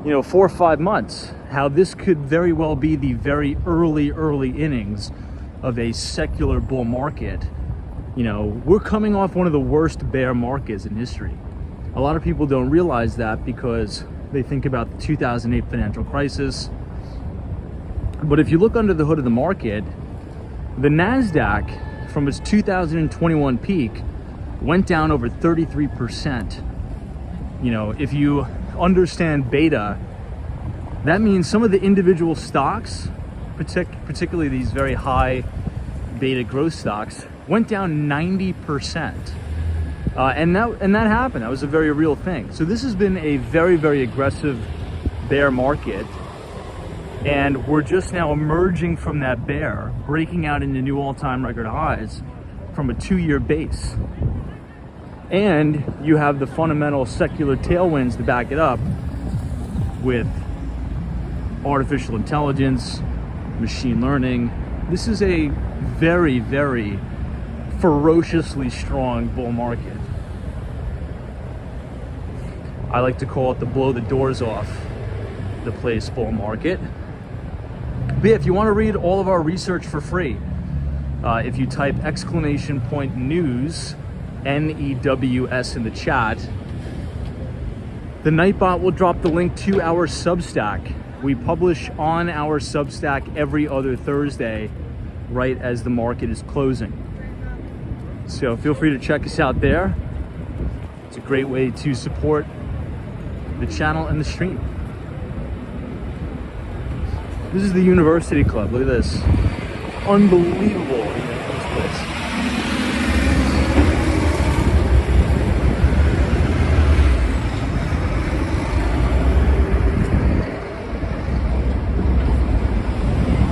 4 or 5 months, how this could very well be the very early innings of a secular bull market. We're coming off one of the worst bear markets in history. A lot of people don't realize that because they think about the 2008 financial crisis. But if you look under the hood of the market, the NASDAQ from its 2021 peak went down over 33%. If you understand beta, that means some of the individual stocks, particularly these very high beta growth stocks, went down 90%. And that happened. That was a very real thing. So this has been a very, very aggressive bear market. And we're just now emerging from that bear, breaking out into new all-time record highs from a 2-year base. And you have the fundamental secular tailwinds to back it up with artificial intelligence, machine learning. This is a very, very ferociously strong bull market. I like to call it the blow the doors off the place bull market. But yeah, if you want to read all of our research for free, if you type !news, NEWS in the chat, the Nightbot will drop the link to our Substack. We publish on our Substack every other Thursday, right as the market is closing. So feel free to check us out there. It's a great way to support the channel and the stream. This is the University Club. Look at this. Unbelievable this place.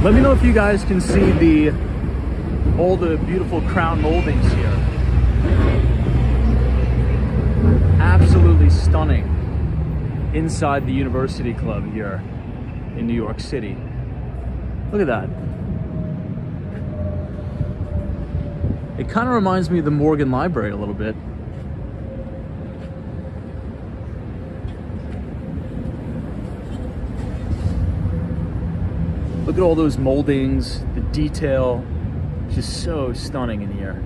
Let me know if you guys can see all the beautiful crown moldings here. Absolutely stunning inside the University Club here in New York City. Look at that. It kind of reminds me of the Morgan Library a little bit. Look at all those moldings, the detail, just so stunning in here.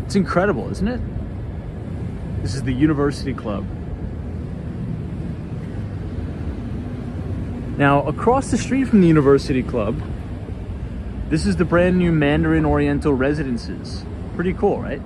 It's incredible, isn't it? This is the University Club. Now, across the street from the University Club, this is the brand new Mandarin Oriental Residences. Pretty cool, right?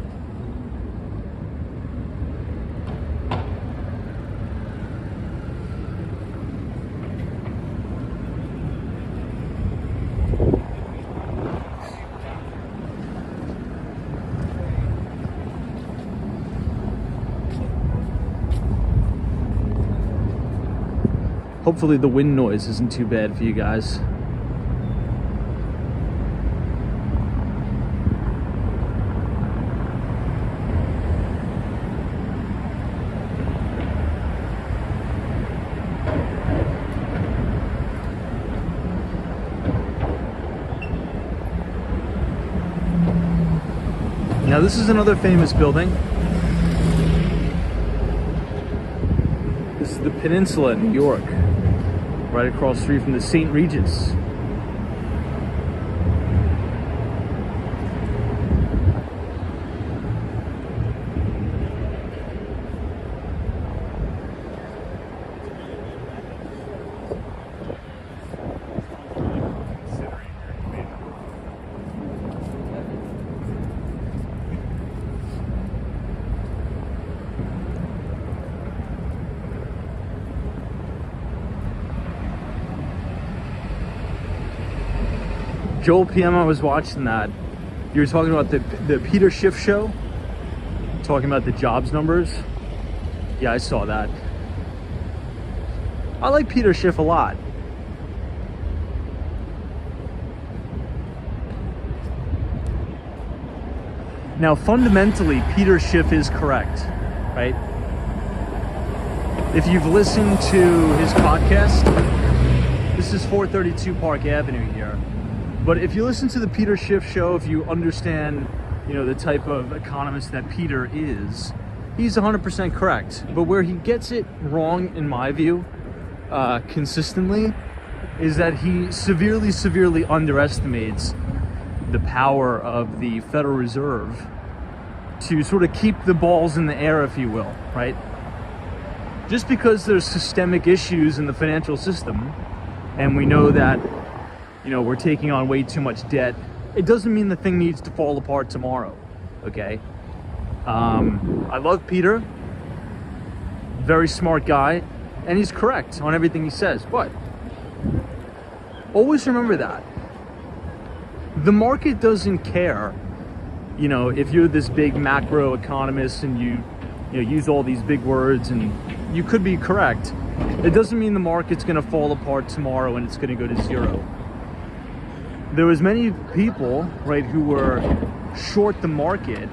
Hopefully the wind noise isn't too bad for you guys. Now this is another famous building. This is the Peninsula in New York, right across the street from the St. Regis. Joel PM, I was watching that. You were talking about the Peter Schiff show, talking about the jobs numbers. Yeah, I saw that. I like Peter Schiff a lot. Now, fundamentally, Peter Schiff is correct, right? If you've listened to his podcast, this is 432 Park Avenue here. But if you listen to the Peter Schiff show, if you understand, the type of economist that Peter is, he's 100% correct. But where he gets it wrong, in my view, consistently, is that he severely underestimates the power of the Federal Reserve to sort of keep the balls in the air, if you will, right? Just because there's systemic issues in the financial system, and we know that, we're taking on way too much debt, it doesn't mean the thing needs to fall apart tomorrow, okay? I love Peter, very smart guy, and he's correct on everything he says, but always remember that. The market doesn't care, if you're this big macro economist and you use all these big words, and you could be correct. It doesn't mean the market's going to fall apart tomorrow and it's going to go to zero. There was many people, right, who were short the market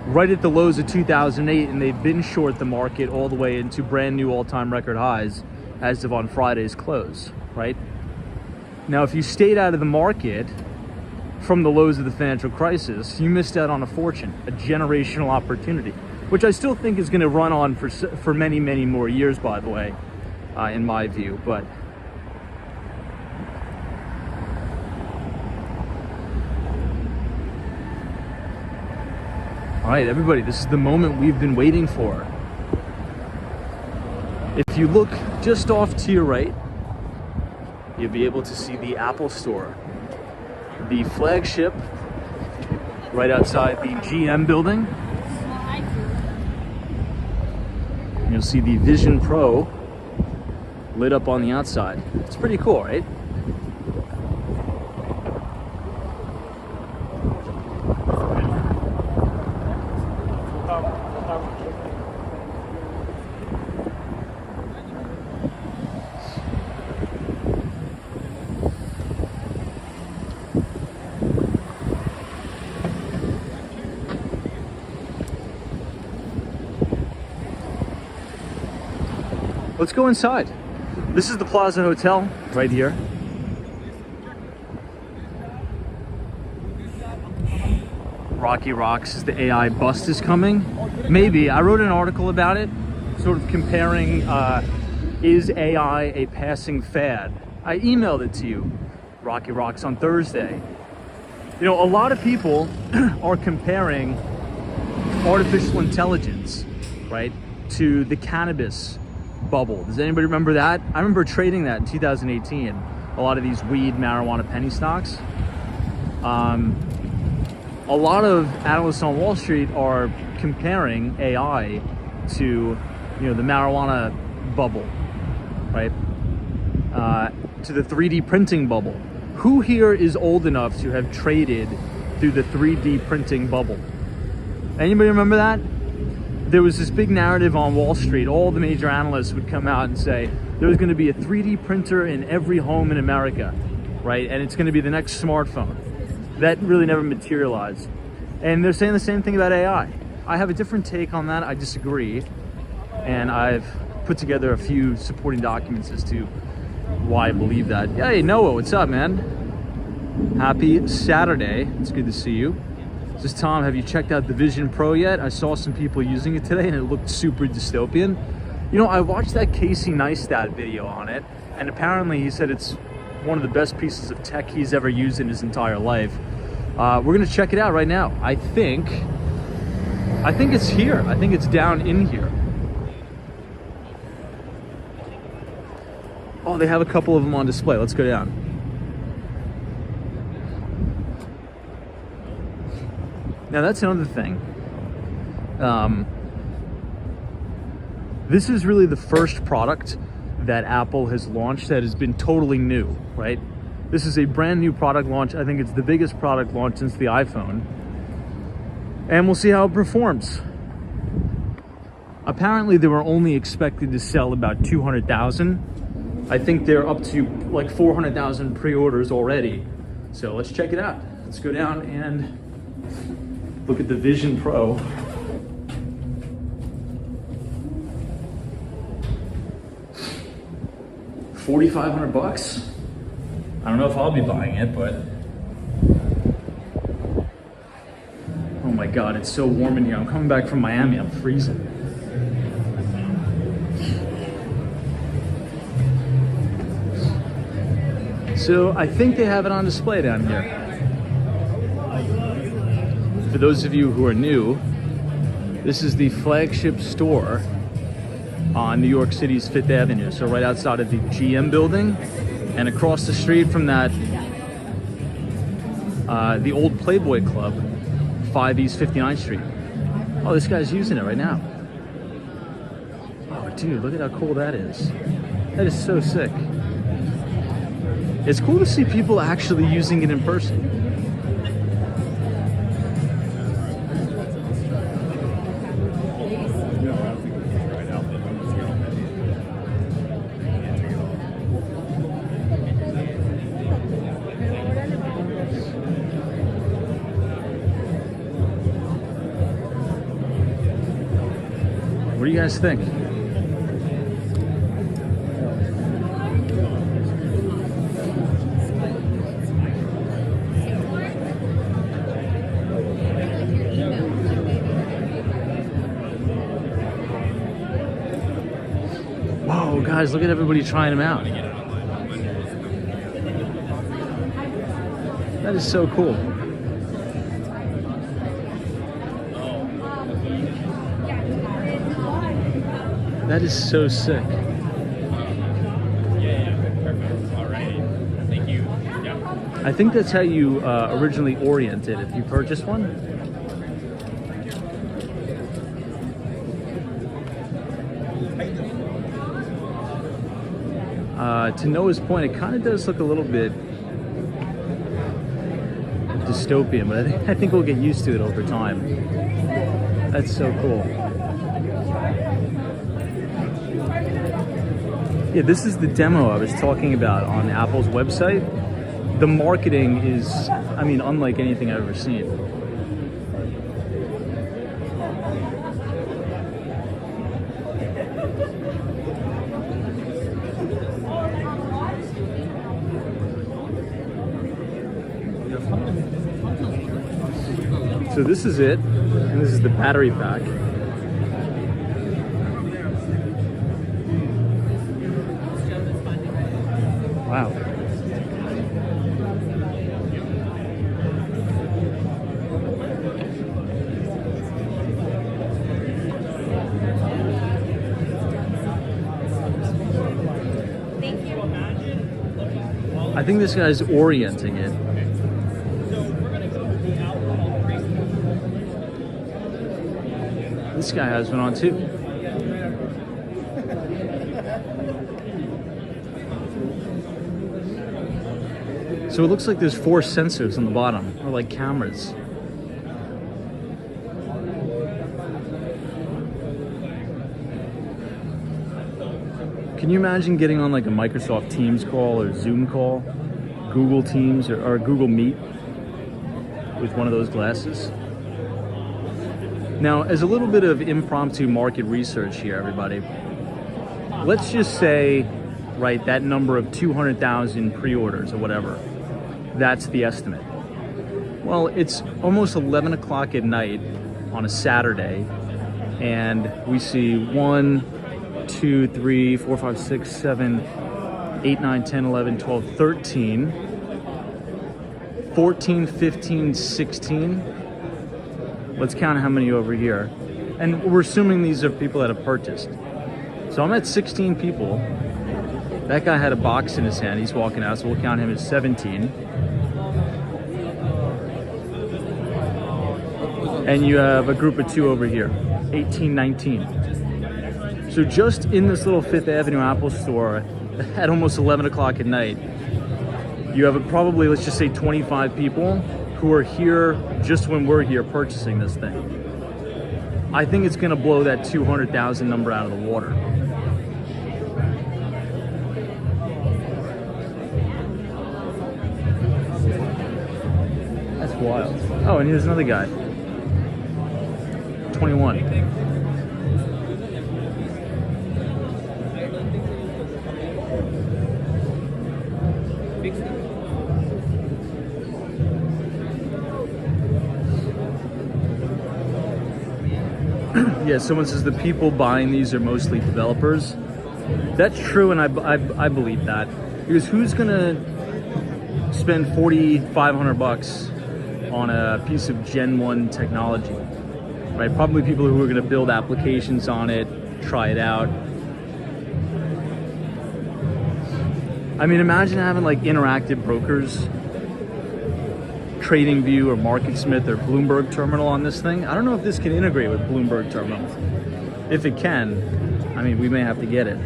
right at the lows of 2008, and they've been short the market all the way into brand new all-time record highs as of on Friday's close, right? Now, if you stayed out of the market from the lows of the financial crisis, you missed out on a fortune, a generational opportunity, which I still think is going to run on for many, many more years, by the way, in my view. But all right, everybody, this is the moment we've been waiting for. If you look just off to your right, you'll be able to see the Apple Store, the flagship right outside the GM building. You'll see the Vision Pro lit up on the outside. It's pretty cool, right? Let's go inside. This is the Plaza Hotel right here. Rocky Rocks says the AI bust is coming. Maybe. I wrote an article about it, sort of comparing, is AI a passing fad? I emailed it to you, Rocky Rocks, on Thursday. A lot of people are comparing artificial intelligence, right, to the cannabis bubble. Does anybody remember that? I remember trading that in 2018. A lot of these weed, marijuana penny stocks. A lot of analysts on Wall Street are comparing AI to, the marijuana bubble, right? To the 3D printing bubble. Who here is old enough to have traded through the 3D printing bubble? Anybody remember that? There was this big narrative on Wall Street. All the major analysts would come out and say there's going to be a 3D printer in every home in America, right? And it's going to be the next smartphone. That really never materialized. And they're saying the same thing about AI. I have a different take on that. I disagree. And I've put together a few supporting documents as to why I believe that. Hey, Noah, what's up, man? Happy Saturday. It's good to see you. This is Tom. Have you checked out the Vision Pro yet? I saw some people using it today and it looked super dystopian. I watched that Casey Neistat video on it, and apparently he said it's one of the best pieces of tech he's ever used in his entire life. We're gonna check it out right now. I think it's here. I think it's down in here. Oh, they have a couple of them on display. Let's go down. Now that's another thing. This is really the first product that Apple has launched that has been totally new, right? This is a brand new product launch. I think it's the biggest product launch since the iPhone. And we'll see how it performs. Apparently they were only expected to sell about 200,000. I think they're up to like 400,000 pre-orders already. So let's check it out. Let's go down and look at the Vision Pro. $4,500. I don't know if I'll be buying it, but oh my God, it's so warm in here. I'm coming back from Miami, I'm freezing. So I think they have it on display down here. For those of you who are new, this is the flagship store on New York City's 5th Avenue. So right outside of the GM building and across the street from that, the old Playboy Club, 5 East 59th Street. Oh, this guy's using it right now. Oh, dude, look at how cool that is. That is so sick. It's cool to see people actually using it in person. What do you guys think? Whoa, guys, look at everybody trying them out. That is so cool. That is so sick. I think that's how you originally orient it if you purchase one. To Noah's point, it kind of does look a little bit dystopian, but I think we'll get used to it over time. That's so cool. Yeah, this is the demo I was talking about on Apple's website. The marketing is, I mean, unlike anything I've ever seen. So this is it, and this is the battery pack. Wow. Thank you. I think this guy's orienting it. This guy has one on too. So it looks like there's 4 sensors on the bottom, or like cameras. Can you imagine getting on like a Microsoft Teams call or Zoom call, Google Teams or Google Meet with one of those glasses? Now, as a little bit of impromptu market research here, everybody, let's just say, right, that number of 200,000 pre-orders or whatever, that's the estimate. Well, it's almost 11 o'clock at night on a Saturday, and we see 1, 2, 3, 4, 5, 6, 7, 8, 9, 10, 11, 12, 13, 14, 15, 16. Let's count how many over here. And we're assuming these are people that have purchased. So I'm at 16 people. That guy had a box in his hand. He's walking out, so we'll count him as 17. And you have a group of 2 over here, 18, 19. So just in this little 5th Avenue Apple store at almost 11 o'clock at night, You have probably, let's just say 25 people who are here just when we're here purchasing this thing. I think it's gonna blow that 200,000 number out of the water. That's wild. Oh, and here's another guy. 21. Yeah, someone says the people buying these are mostly developers. That's true, and I believe that. Because who's gonna spend $4,500 on a piece of Gen 1 technology? Right? Probably people who are gonna build applications on it, try it out. I mean, imagine having like interactive brokers, TradingView or MarketSmith or Bloomberg Terminal on this thing. I don't know if this can integrate with Bloomberg Terminal. If it can, I mean, we may have to get it.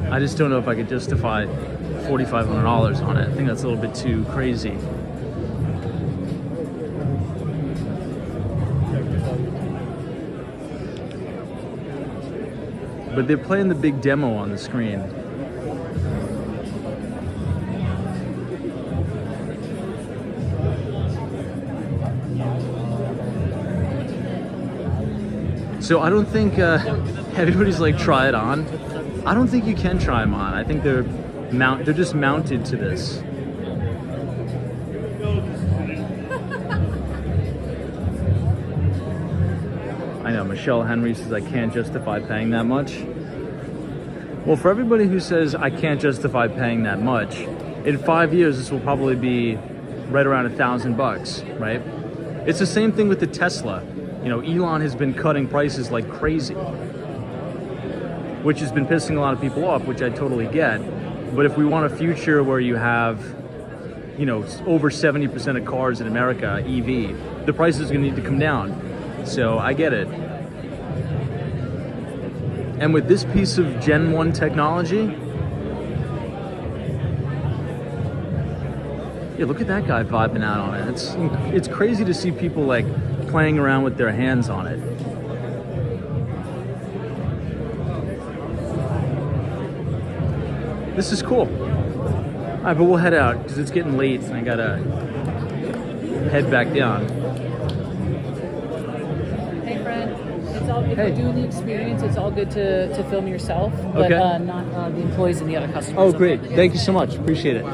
I just don't know if I could justify $4,500 on it. I think that's a little bit too crazy. But they're playing the big demo on the screen. So I don't think everybody's like try it on. I don't think you can try them on. I think they're just mounted to this. I know Michelle Henry says I can't justify paying that much. Well, for everybody who says I can't justify paying that much, in 5 years this will probably be right around $1,000, right? It's the same thing with the Tesla. You know, Elon has been cutting prices like crazy, which has been pissing a lot of people off, which I totally get. But if we want a future where you have, you know, over 70% of cars in America EV, the price is going to need to come down. So I get it. And with this piece of Gen 1 technology, yeah, look at that guy vibing out on it. It's crazy to see people like playing around with their hands on it. This is cool. All right, but we'll head out because it's getting late and I gotta head back down. Hey, friend. It's all, if you're doing the experience, it's all good to film yourself, but Okay. Not the employees and the other customers. Oh, great. Thank you so much. Appreciate it.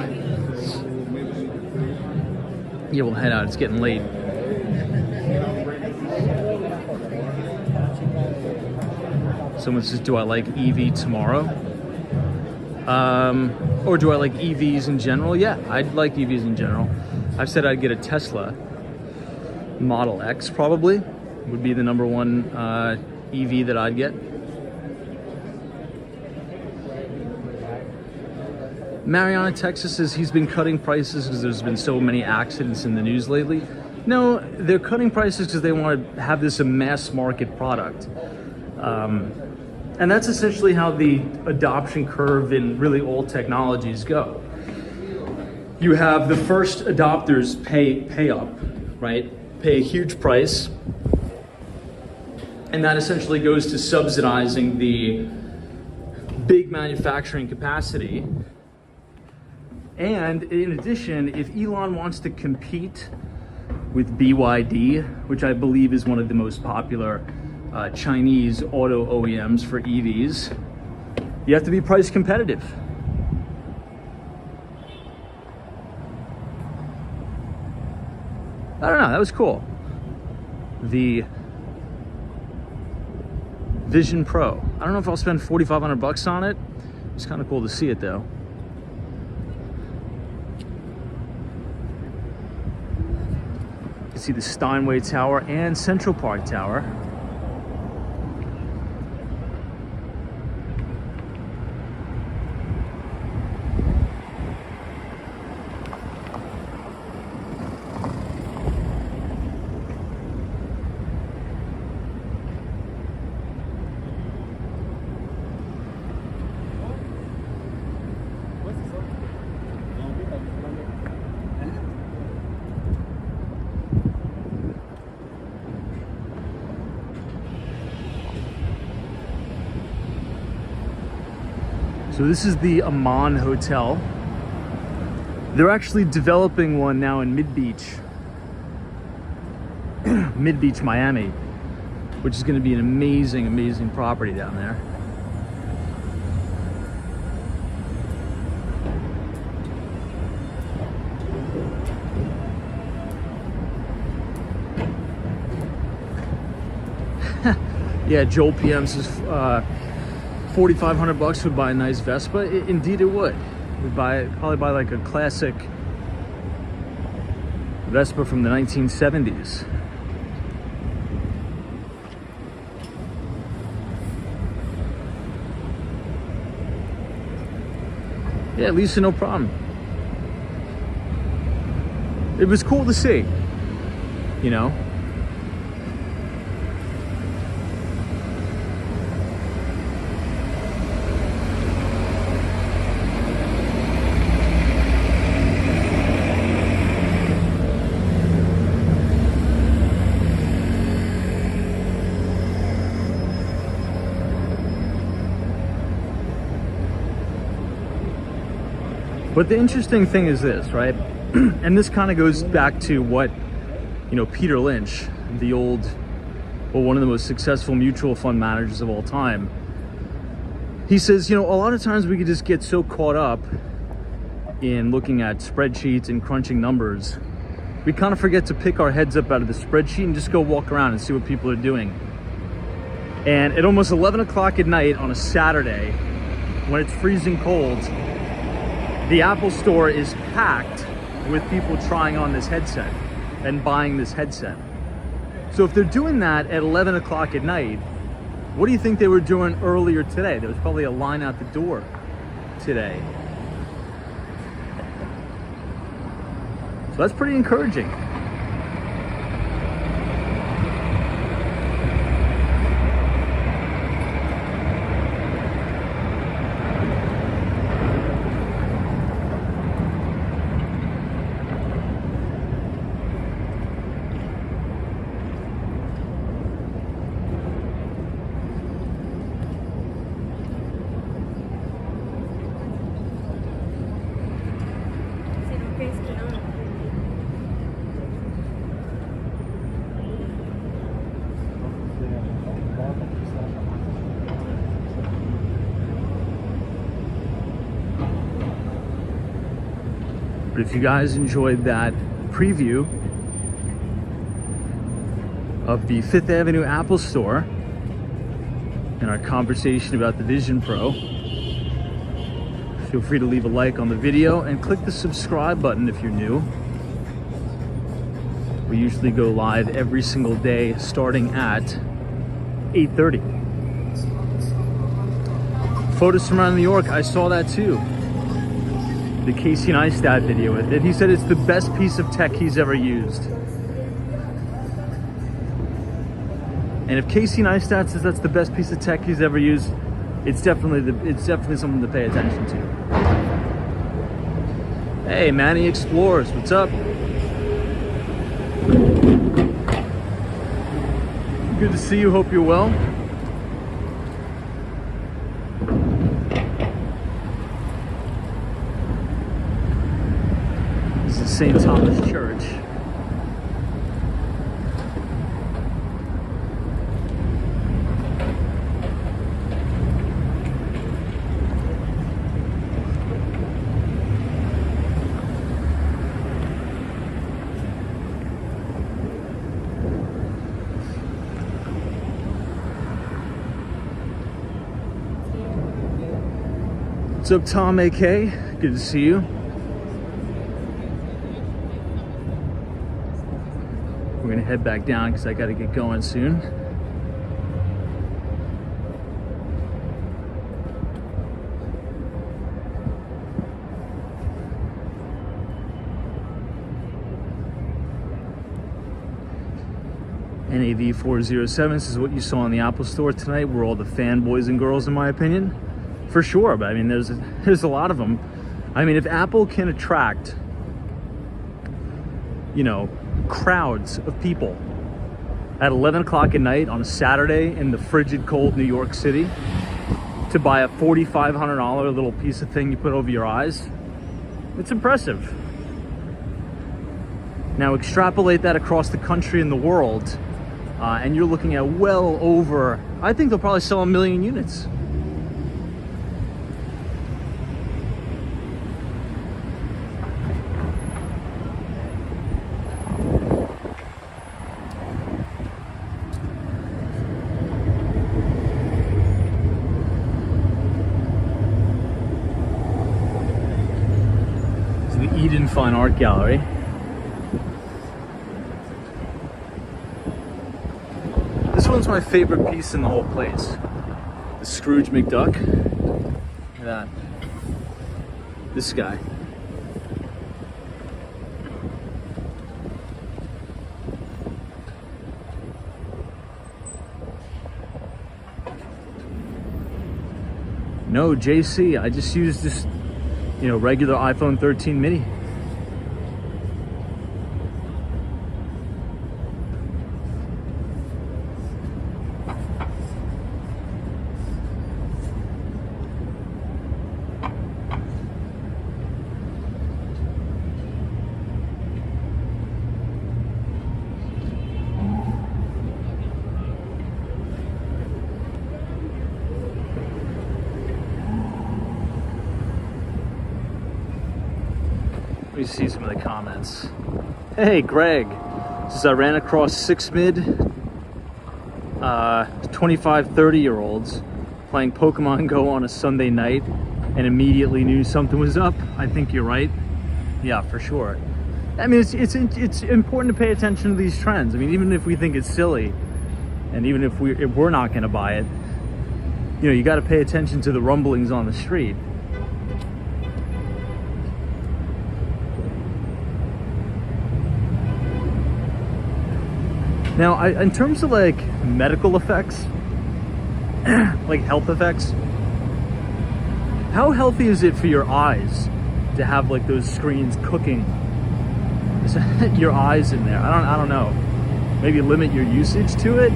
Yeah, we'll head out. It's getting late. Someone says, do I like EV tomorrow? Or do I like EVs in general? Yeah, I'd like EVs in general. I've said I'd get a Tesla Model X probably. Would be the number one EV that I'd get. Mariana, Texas says he's been cutting prices because there's been so many accidents in the news lately. No, they're cutting prices because they want to have this a mass market product. And that's essentially how the adoption curve in really all technologies go. You have the first adopters pay up, right? Pay a huge price. And that essentially goes to subsidizing the big manufacturing capacity. And in addition, if Elon wants to compete with BYD, which I believe is one of the most popular Chinese auto OEMs for EVs, you have to be price competitive. I don't know, that was cool. The Vision Pro. I don't know if I'll spend $4,500 on it. It's kind of cool to see it though. You can see the Steinway Tower and Central Park Tower. So this is the Aman Hotel. They're actually developing one now in Mid-Beach, Miami, which is going to be an amazing, amazing property down there. Yeah, Joel PM says 4,500 bucks would buy a nice Vespa. Indeed, it would. We'd probably buy like a classic Vespa from the 1970s. Yeah, Lisa, no problem. It was cool to see, you know. But the interesting thing is this, right? And this kind of goes back to what, you know, Peter Lynch, the old, well, one of the most successful mutual fund managers of all time, he says, you know, a lot of times we could just get so caught up in looking at spreadsheets and crunching numbers, we kind of forget to pick our heads up out of the spreadsheet and just go walk around and see what people are doing. And at almost 11 o'clock at night on a Saturday, when it's freezing cold, the Apple store is packed with people trying on this headset and buying this headset. So if they're doing that at 11 o'clock at night, what do you think they were doing earlier today? There was probably a line out the door today. So that's pretty encouraging. But if you guys enjoyed that preview of the Fifth Avenue Apple Store and our conversation about the Vision Pro, feel free to leave a like on the video and click the subscribe button if you're new. We usually go live every single day starting at 8:30. Photos from around New York, I saw that too. The Casey Neistat video with it. He said it's the best piece of tech he's ever used. And if Casey Neistat says that's the best piece of tech he's ever used, it's definitely something to pay attention to. Hey, Manny Explorers, what's up? Good to see you. Hope you're well. This is St. Thomas Church. What's up, Tom AK? Good to see you. We're gonna head back down because I gotta get going soon. NAV 407, this is what you saw in the Apple Store tonight. We're all the fanboys and girls, in my opinion. For sure, but I mean, there's a lot of them. I mean, if Apple can attract, you know, crowds of people at 11 o'clock at night on a Saturday in the frigid, cold New York City, to buy a $4,500 little piece of thing you put over your eyes. It's impressive. Now extrapolate that across the country and the world, and you're looking at well over, I think they'll probably sell 1 million units. The Eden Fine Art Gallery. This one's my favorite piece in the whole place. The Scrooge McDuck. Look at that. This guy. No, JC, I just used this, you know, regular iPhone 13 mini. Let me see some of the comments. Hey, Greg says, I ran across 6 mid 25, 30-year-olds playing Pokemon Go on a Sunday night and immediately knew something was up. I think you're right. Yeah, for sure. I mean, it's important to pay attention to these trends. I mean, even if we think it's silly, and even if we're not going to buy it, you know, you got to pay attention to the rumblings on the street. Now, in terms of like medical effects, like health effects, how healthy is it for your eyes to have like those screens cooking your eyes in there? I don't know. Maybe limit your usage to it.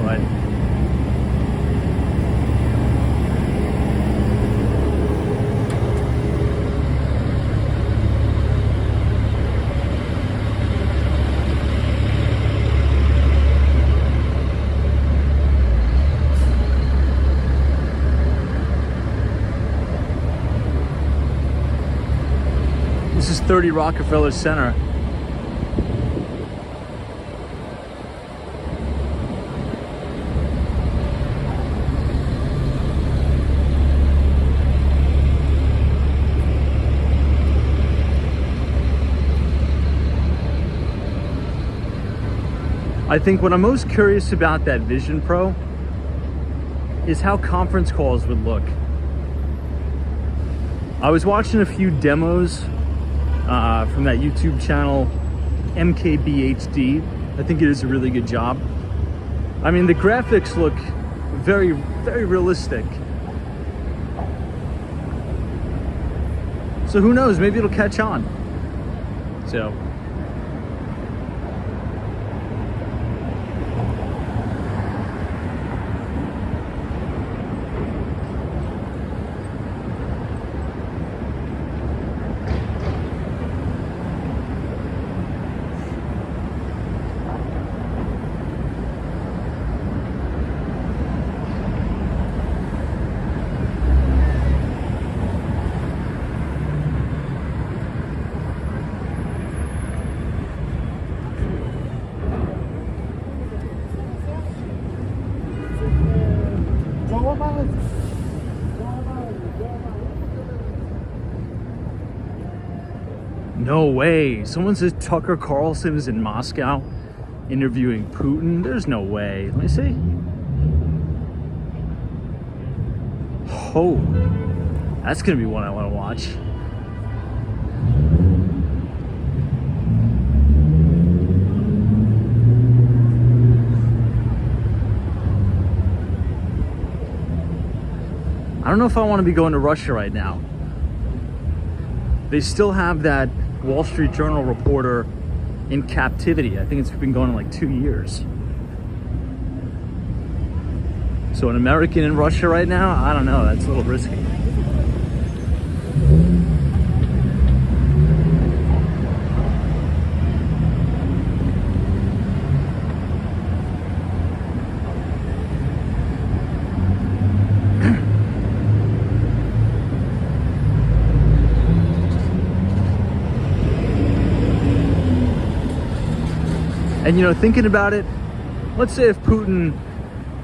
But this is 30 Rockefeller Center. I think what I'm most curious about that Vision Pro is how conference calls would look. I was watching a few demos from that YouTube channel, MKBHD. I think it is a really good job. I mean, the graphics look very, very realistic. So who knows, maybe it'll catch on. So. No way. Someone says Tucker Carlson is in Moscow interviewing Putin. There's no way. Let me see. Oh, that's gonna be one I want to watch. I don't know if I want to be going to Russia right now. They still have that Wall Street Journal reporter in captivity. I think it's been going on like 2 years. So an American in Russia right now, I don't know, that's a little risky. And you know, thinking about it, let's say if Putin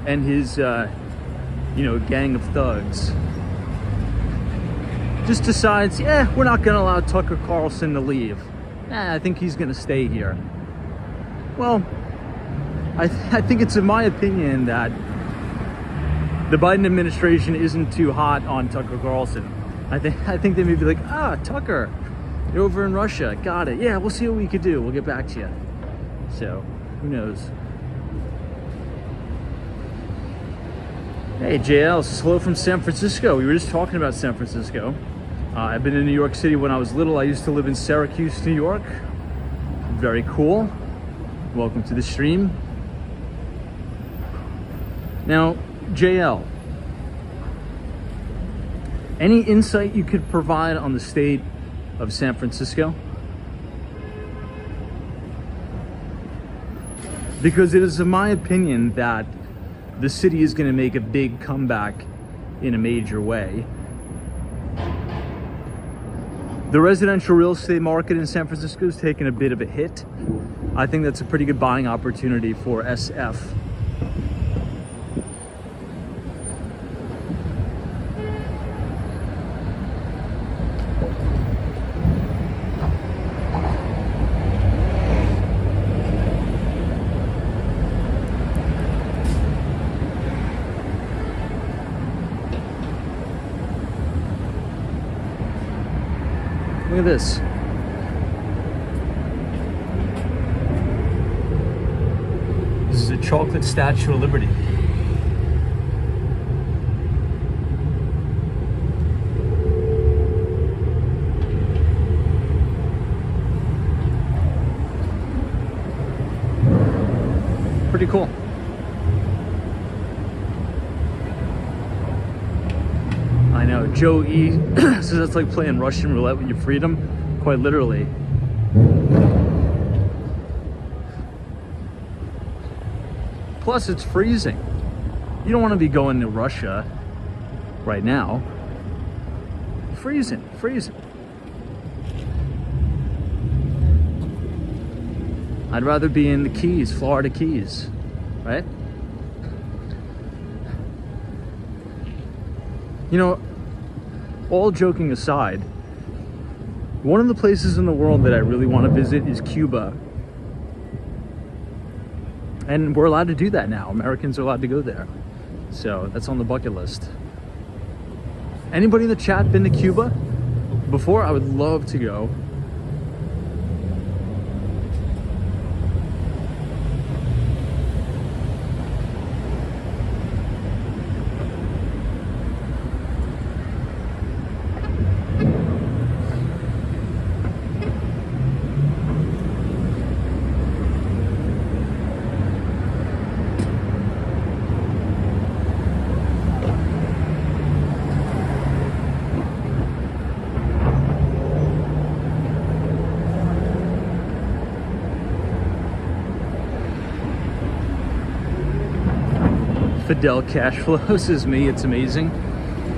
and his, you know, gang of thugs just decides, yeah, we're not gonna allow Tucker Carlson to leave. I think he's gonna stay here. Well, I think it's in my opinion that the Biden administration isn't too hot on Tucker Carlson. I think they may be like, ah, Tucker, you're over in Russia, got it. Yeah, we'll see what we could do. We'll get back to you. So, who knows? Hey, JL, this is hello from San Francisco. We were just talking about San Francisco. I've been in New York City when I was little. I used to live in Syracuse, New York. Very cool. Welcome to the stream. Now, JL, any insight you could provide on the state of San Francisco? Because it is in my opinion that the city is going to make a big comeback in a major way. The residential real estate market in San Francisco is taking a bit of a hit. I think that's a pretty good buying opportunity for SF. Look at this. This is a chocolate Statue of Liberty. Pretty cool. I know, Joe E says that's like playing Russian roulette with your freedom, quite literally. Plus, it's freezing. You don't want to be going to Russia right now. Freezing, freezing. I'd rather be in the Keys, Florida Keys, right? You know, all joking aside, one of the places in the world that I really want to visit is Cuba. And we're allowed to do that now. Americans are allowed to go there. So that's on the bucket list. Anybody in the chat been to Cuba before? I would love to go. Fidel cash flows is me. It's amazing.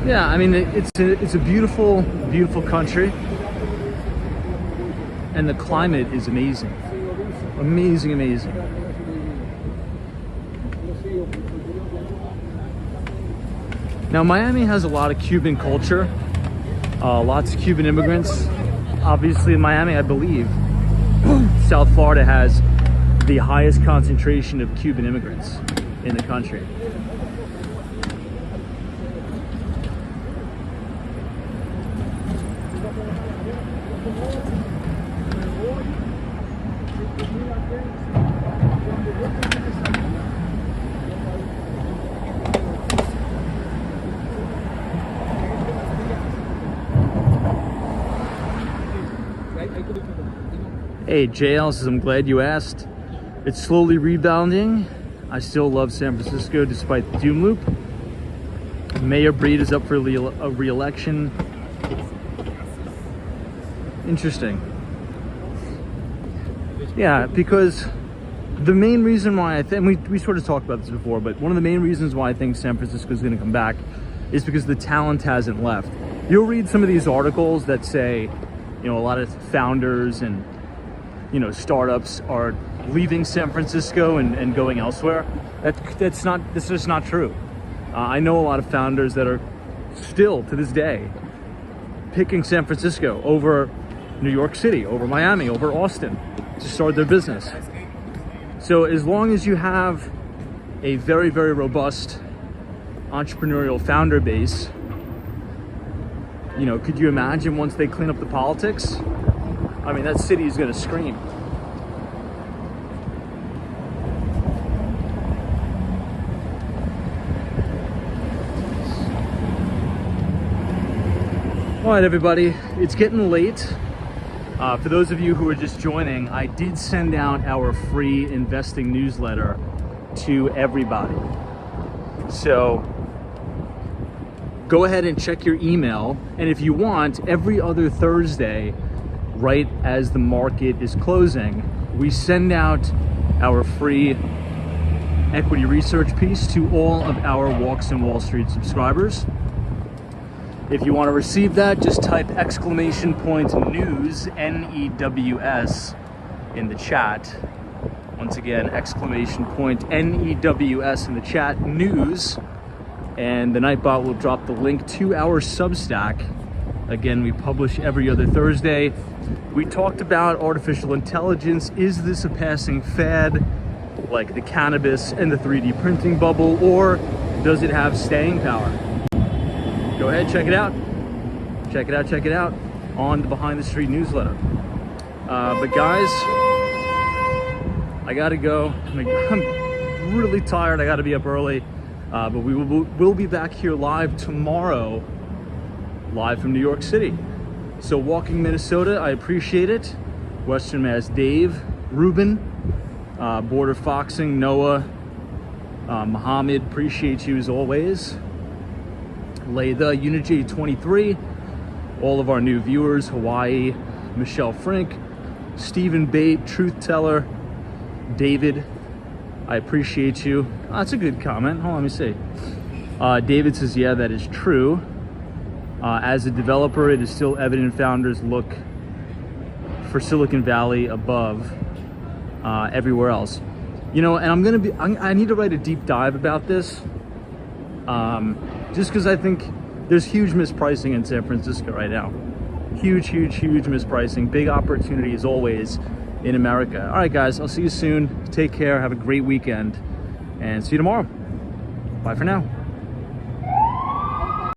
Yeah, I mean, it's a beautiful, beautiful country, and the climate is amazing, amazing, amazing. Now, Miami has a lot of Cuban culture, lots of Cuban immigrants. Obviously, in Miami, I believe South Florida has the highest concentration of Cuban immigrants in the country. Hey, JL says, I'm glad you asked. It's slowly rebounding. I still love San Francisco despite the doom loop. Mayor Breed is up for a re-election. Interesting. Yeah, because the main reason why I think, we sort of talked about this before, but one of the main reasons why I think San Francisco is going to come back is because the talent hasn't left. You'll read some of these articles that say, you know, a lot of founders and, you know, startups are leaving San Francisco and going elsewhere. That's just not true. I know a lot of founders that are still, to this day, picking San Francisco over New York City, over Miami, over Austin to start their business. So as long as you have a very, very robust entrepreneurial founder base, you know, could you imagine once they clean up the politics? I mean, that city is going to scream. All right, everybody, it's getting late. For those of you who are just joining, I did send out our free investing newsletter to everybody. So go ahead and check your email. And if you want, every other Thursday, right as the market is closing, we send out our free equity research piece to all of our Walks in Wall Street subscribers. If you want to receive that, just type !news, N-E-W-S, in the chat. Once again, !news in the chat, news, and the Nightbot will drop the link to our Substack. Again, we publish every other Thursday. We talked about artificial intelligence. Is this a passing fad, like the cannabis and the 3D printing bubble, or does it have staying power? Go ahead, check it out. Check it out on the Behind the Street newsletter. But guys, I gotta go. I'm really tired. I gotta be up early. But we'll be back here live tomorrow, live from New York City. So Walking Minnesota, I appreciate it. Western Mass Dave, Ruben, Border Foxing, Noah, Muhammad, appreciate you as always. Layda, Unity 23, all of our new viewers, Hawaii, Michelle Frink, Stephen Bate, Truth Teller, David, I appreciate you. Oh, that's a good comment. Hold on, let me see. David says, yeah, that is true. As a developer, it is still evident founders look for Silicon Valley above everywhere else. You know, and I need to write a deep dive about this. Just because I think there's huge mispricing in San Francisco right now. Huge mispricing. Big opportunity as always in America. All right, guys, I'll see you soon. Take care. Have a great weekend and see you tomorrow. Bye for now.